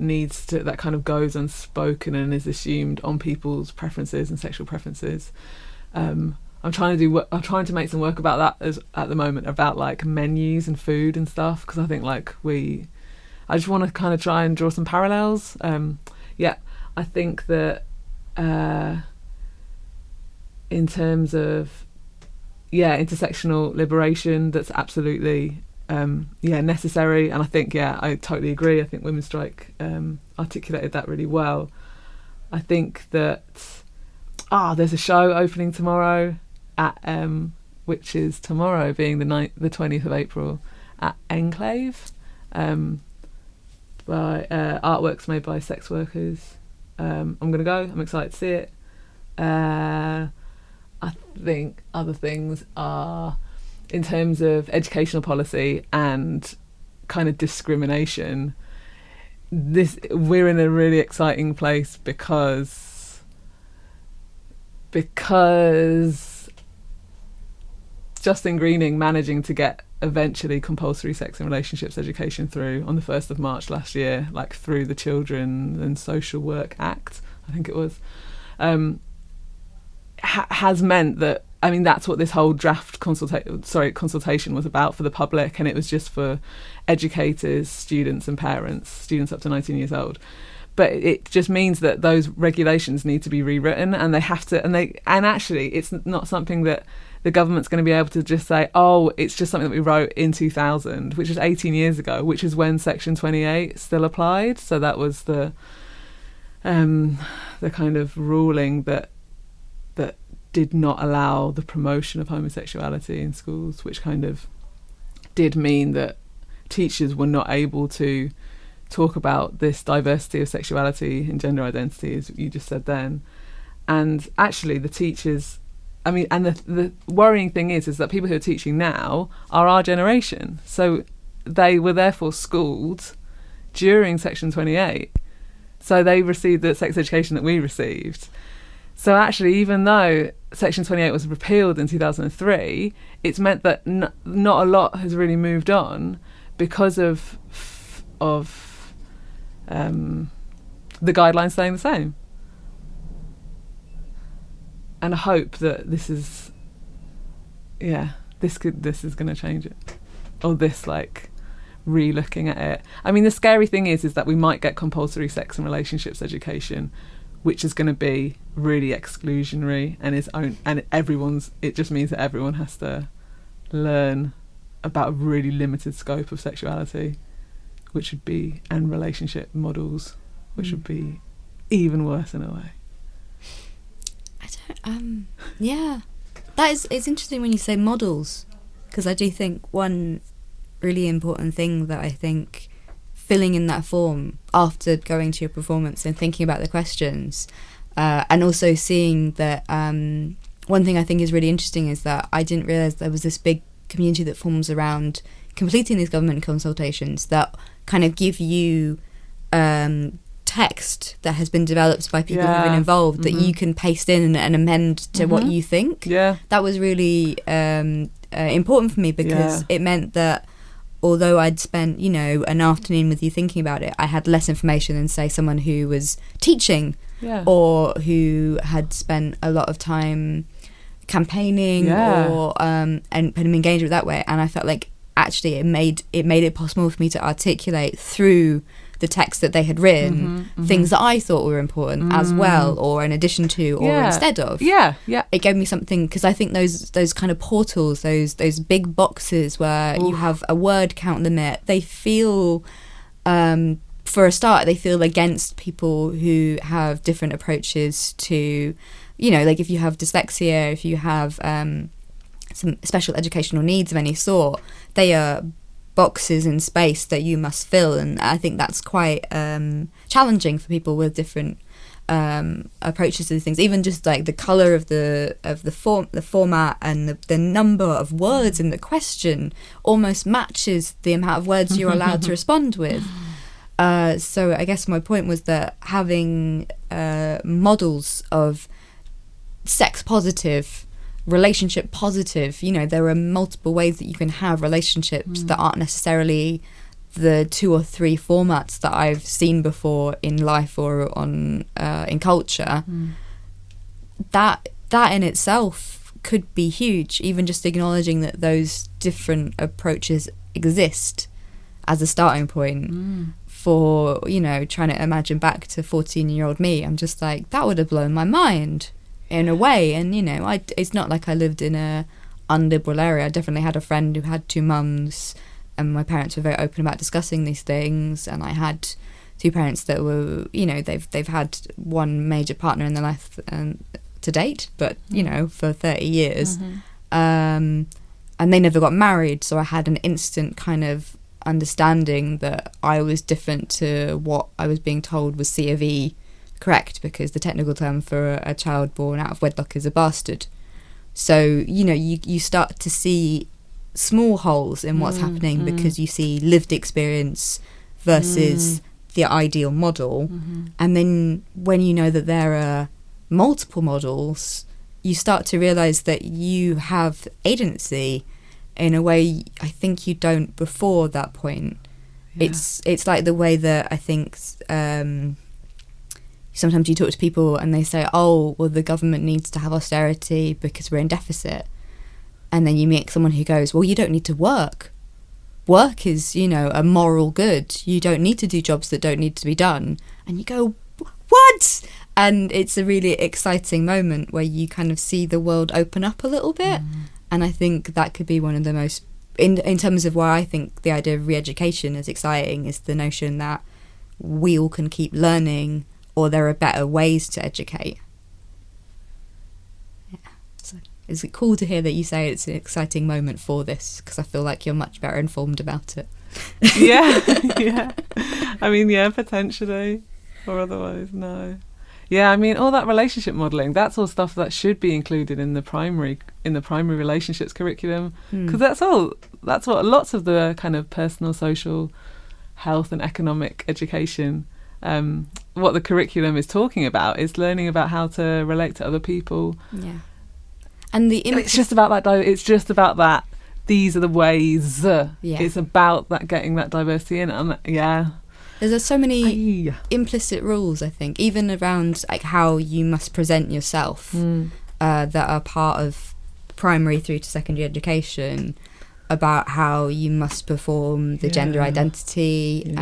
kind of goes unspoken and is assumed on people's preferences and sexual preferences. I'm trying to make some work about that at the moment, about, like, menus and food and stuff, because I think, like, I just want to kind of try and draw some parallels. I think that in terms of intersectional liberation, that's absolutely necessary. And I think I totally agree. I think Women's Strike articulated that really well. I think that there's a show opening tomorrow at which is tomorrow being the 20th of April at Enclave, by artworks made by sex workers. I'm gonna go. I'm excited to see it. I think other things are, in terms of educational policy and kind of discrimination, we're in a really exciting place because Justin Greening managing to get eventually compulsory sex and relationships education through on the 1st of March last year, like through the Children and Social Work Act, I think it was, has meant that, I mean, that's what this whole draft consultation was about for the public, and it was just for educators, students and parents, students up to 19 years old. But it just means that those regulations need to be rewritten, and they have to, and actually it's not something that the government's going to be able to just say, oh, it's just something that we wrote in 2000, which is 18 years ago, which is when Section 28 still applied. So that was the kind of ruling that did not allow the promotion of homosexuality in schools, which kind of did mean that teachers were not able to talk about this diversity of sexuality and gender identity, as you just said then. And actually the teachers, I mean, and the worrying thing is that people who are teaching now are our generation. So they were therefore schooled during Section 28. So they received the sex education that we received. So actually, even though Section 28 was repealed in 2003, it's meant that not a lot has really moved on because of the guidelines staying the same. And I hope that this is going to change it, or this, like, re-looking at it. I mean, the scary thing is that we might get compulsory sex and relationships education, which is going to be really exclusionary and it just means that everyone has to learn about a really limited scope of sexuality, which would be, and relationship models, which would be even worse in a way. Yeah. It's interesting when you say models, because I do think one really important thing that I think filling in that form after going to your performance and thinking about the questions, and also seeing that one thing I think is really interesting is that I didn't realise there was this big community that forms around completing these government consultations that kind of give you text that has been developed by people who've been involved that you can paste in and amend to what you think. That was really important for me, because it meant that although I'd spent, you know, an afternoon with you thinking about it, I had less information than, say, someone who was teaching or who had spent a lot of time campaigning or and engaged with that way. And I felt like actually it made it possible for me to articulate through the text that they had written things that I thought were important as well, or in addition to, or instead of. It gave me something, because I think those kind of portals, those big boxes where you have a word count limit, they feel, for a start, they feel against people who have different approaches to, you know, like if you have dyslexia, if you have some special educational needs of any sort, they are boxes in space that you must fill, and I think that's quite challenging for people with different approaches to these things. Even just like the colour of the format and the number of words in the question almost matches the amount of words you're allowed to respond with. So I guess my point was that having models of sex positive, relationship positive, you know, there are multiple ways that you can have relationships that aren't necessarily the 2 or 3 formats that I've seen before in life or on in culture. That in itself could be huge, even just acknowledging that those different approaches exist as a starting point. For, you know, trying to imagine back to 14-year-old me, I'm just like, that would have blown my mind in a way. And, you know, it's not like I lived in a unliberal area. I definitely had a friend who had 2 mums, and my parents were very open about discussing these things. And I had 2 parents that were, you know, they've had one major partner in their life to date, but, you know, for 30 years. And they never got married, so I had an instant kind of understanding that I was different to what I was being told was C of E correct, because the technical term for a child born out of wedlock is a bastard. So, you know, you start to see small holes in what's happening because you see lived experience versus the ideal model. And then when you know that there are multiple models, you start to realise that you have agency in a way I think you don't before that point. It's like the way that I think sometimes you talk to people and they say, oh, well, the government needs to have austerity because we're in deficit. And then you meet someone who goes, well, you don't need to work. Work is, you know, a moral good. You don't need to do jobs that don't need to be done. And you go, what? And it's a really exciting moment where you kind of see the world open up a little bit. And I think that could be one of the most, in terms of why I think the idea of re-education is exciting, is the notion that we all can keep learning, or there are better ways to educate. So is it cool to hear that you say it's an exciting moment for this? Because I feel like you're much better informed about it. Yeah. I mean, yeah, potentially. Or otherwise, no. Yeah, I mean, all that relationship modelling, that's all stuff that should be included in the primary relationships curriculum. Because that's what lots of the kind of personal, social, health and economic education, what the curriculum is talking about, is learning about how to relate to other people. Yeah. And it's just about that. It's just about that. These are the ways. It's about that, getting that diversity in. And there's so many implicit rules, I think, even around like how you must present yourself, that are part of primary through to secondary education, about how you must perform the gender identity,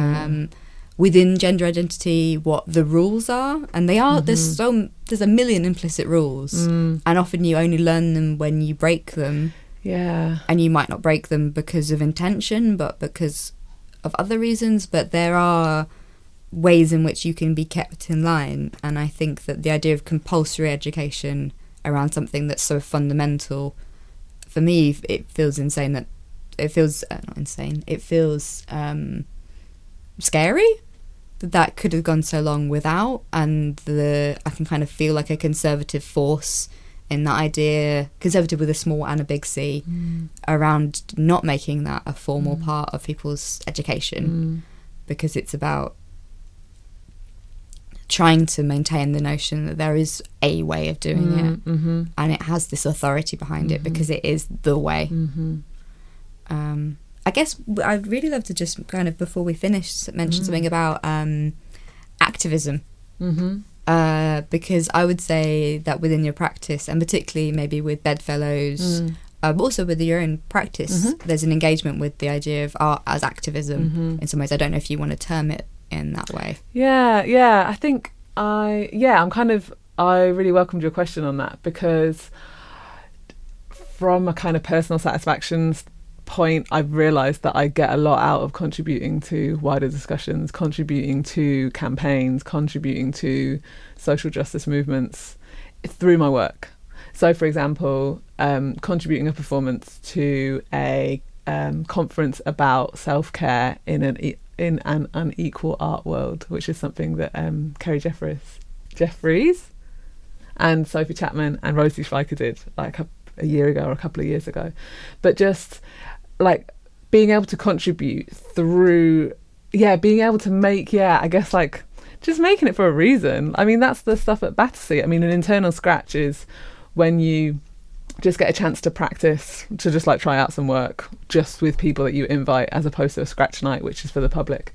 within gender identity, what the rules are, and they are there's a million implicit rules, and often you only learn them when you break them. And you might not break them because of intention, but because of other reasons. But there are ways in which you can be kept in line, and I think that the idea of compulsory education around something that's so fundamental. For me, it feels insane that it feels not insane. It feels scary that could have gone so long without, and I can kind of feel like a conservative force in that idea, conservative with a small and a big C, around not making that a formal part of people's education, because it's about trying to maintain the notion that there is a way of doing it, and it has this authority behind it because it is the way. I guess I'd really love to just kind of, before we finish, mention something about activism. Because I would say that within your practice, and particularly maybe with Bedfellows, but also with your own practice, there's an engagement with the idea of art as activism in some ways. I don't know if you want to term it in that way. Yeah. I think I really welcomed your question on that, because from a kind of personal satisfaction point, I've realised that I get a lot out of contributing to wider discussions, contributing to campaigns, contributing to social justice movements through my work. So, for example, contributing a performance to a conference about self-care in an unequal art world, which is something that Kerry Jeffries and Sophie Chapman and Rosie Schweiker did like a year ago or a couple of years ago. But just like being able to contribute through, being able to make, I guess like just making it for a reason. I mean, that's the stuff at Battersea. I mean, an internal scratch is when you just get a chance to practice, to just like try out some work just with people that you invite, as opposed to a scratch night, which is for the public.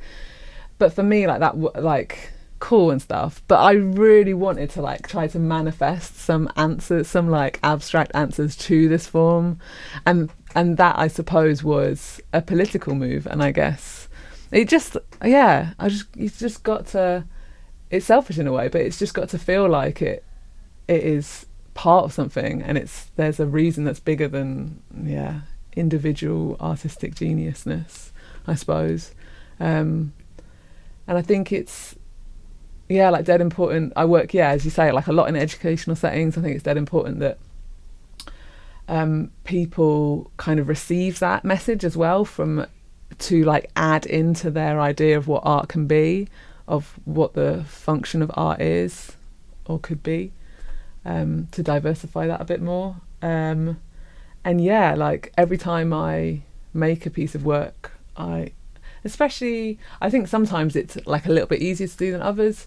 But for me, like that, like cool and stuff. But I really wanted to like try to manifest some answers, some like abstract answers to this form, and that I suppose was a political move. And I guess it just, it's just got to, it's selfish in a way, but it's just got to feel like it is part of something, and there's a reason that's bigger than individual artistic geniusness, I suppose. And I think it's like dead important. I work as you say, like a lot in educational settings. I think it's dead important that people kind of receive that message as well, to like add into their idea of what art can be, of what the function of art is or could be. To diversify that a bit more, and like every time I make a piece of work, I think sometimes it's like a little bit easier to do than others,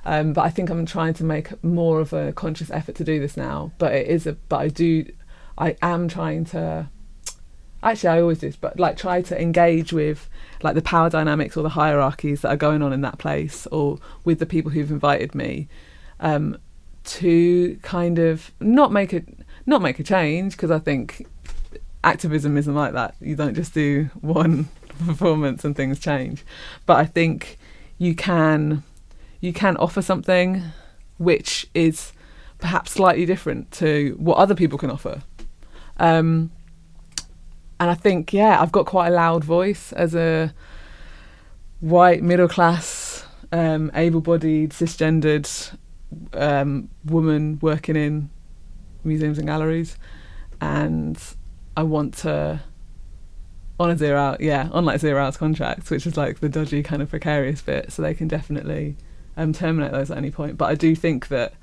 but I think I'm trying to make more of a conscious effort to do this now. But I am trying to, actually I always do this, but like try to engage with like the power dynamics or the hierarchies that are going on in that place, or with the people who've invited me, to kind of not make a change, because I think activism isn't like that. You don't just do one performance and things change. But I think you can offer something which is perhaps slightly different to what other people can offer. And I think I've got quite a loud voice as a white middle class, able-bodied, cisgendered woman working in museums and galleries, and I want to on like 0 hours contracts, which is like the dodgy kind of precarious bit, so they can definitely terminate those at any point. But I do think that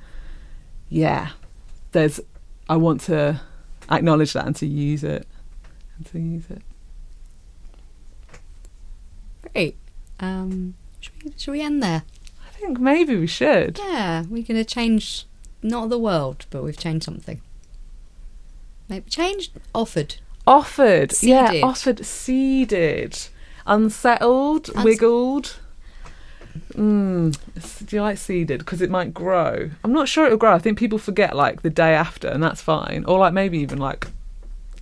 I want to acknowledge that and to use it. Great. Should we end there? I think maybe we should. Yeah, we're going to change, not the world, but we've changed something. Maybe changed, offered, seeded. Seeded, unsettled, wiggled. Do you like seeded? Because it might grow. I'm not sure it'll grow. I think people forget like the day after, and that's fine. Or like maybe even like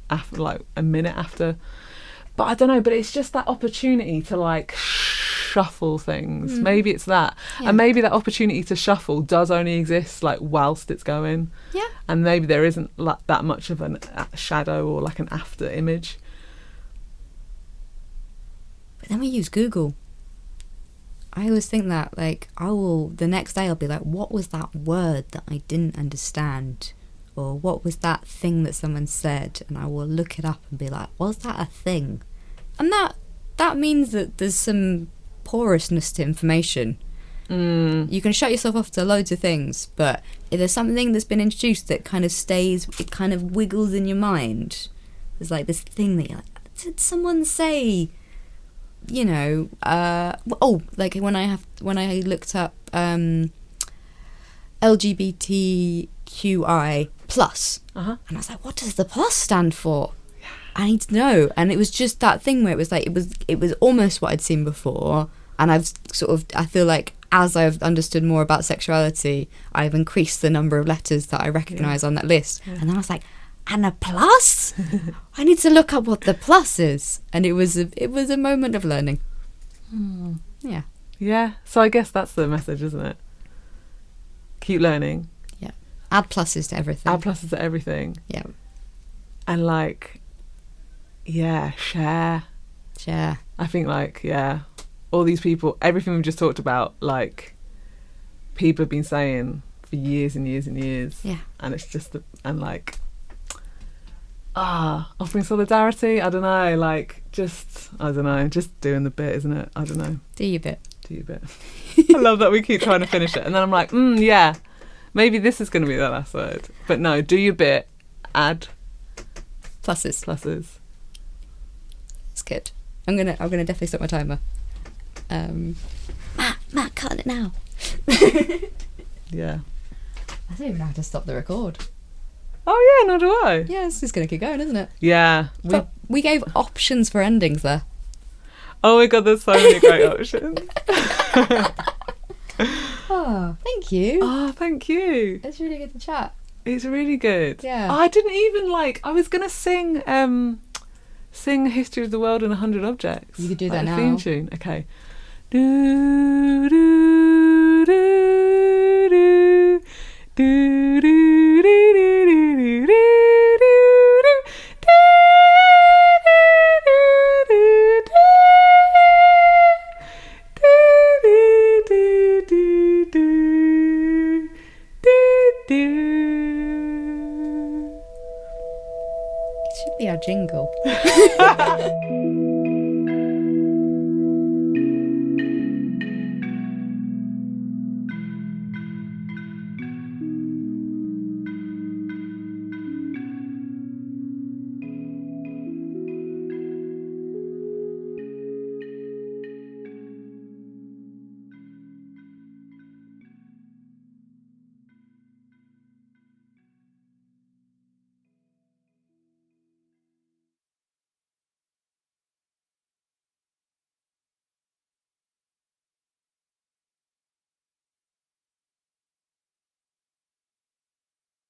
after, like a minute after. But I don't know, but it's just that opportunity to like shuffle things. Maybe it's that. And maybe that opportunity to shuffle does only exist like whilst it's going. Yeah. And maybe there isn't like that much of a shadow or like an after image. But then we use Google. I always think that, like, the next day I'll be like, what was that word that I didn't understand or what was that thing that someone said, and I will look it up and be like, was that a thing? And that means that there's some porousness to information. You can shut yourself off to loads of things, but if there's something that's been introduced that kind of stays, it kind of wiggles in your mind. There's like this thing that you're like, did someone say, you know, like when I looked up LGBTQI plus, and I was like, what does the plus stand for? I need to know. And it was just that thing where it was like, it was almost what I'd seen before, and I feel like as I've understood more about sexuality, I've increased the number of letters that I recognise on that list. And then I was like, and a plus? I need to look up what the plus is. And it was a moment of learning. Yeah. Yeah. So I guess that's the message, isn't it? Keep learning. Yeah. Add pluses to everything. Add pluses to everything. Yeah. And like, yeah, share. I think like, yeah, all these people, everything we've just talked about, like, people have been saying for years and years and years. Yeah. And it's just, offering solidarity, I don't know, like, just doing the bit, isn't it? I don't know. Do your bit. I love that we keep trying to finish it. And then I'm like, yeah, maybe this is going to be the last word. But no, do your bit, add pluses. It's good. I'm gonna definitely stop my timer. Matt, cut it now. Yeah. I don't even know how to stop the record. Oh yeah, nor do I. Yeah, it's just gonna keep going, isn't it? Yeah. We gave options for endings there. Oh my god, there's so many great options. Oh, thank you. Oh, thank you. It's really good to chat. It's really good. Yeah. Oh, I didn't even I was gonna sing History of the World in 100 Objects. You could do that now. now. Theme tune. Okay. Do do do do do do do do do It should be our jingle.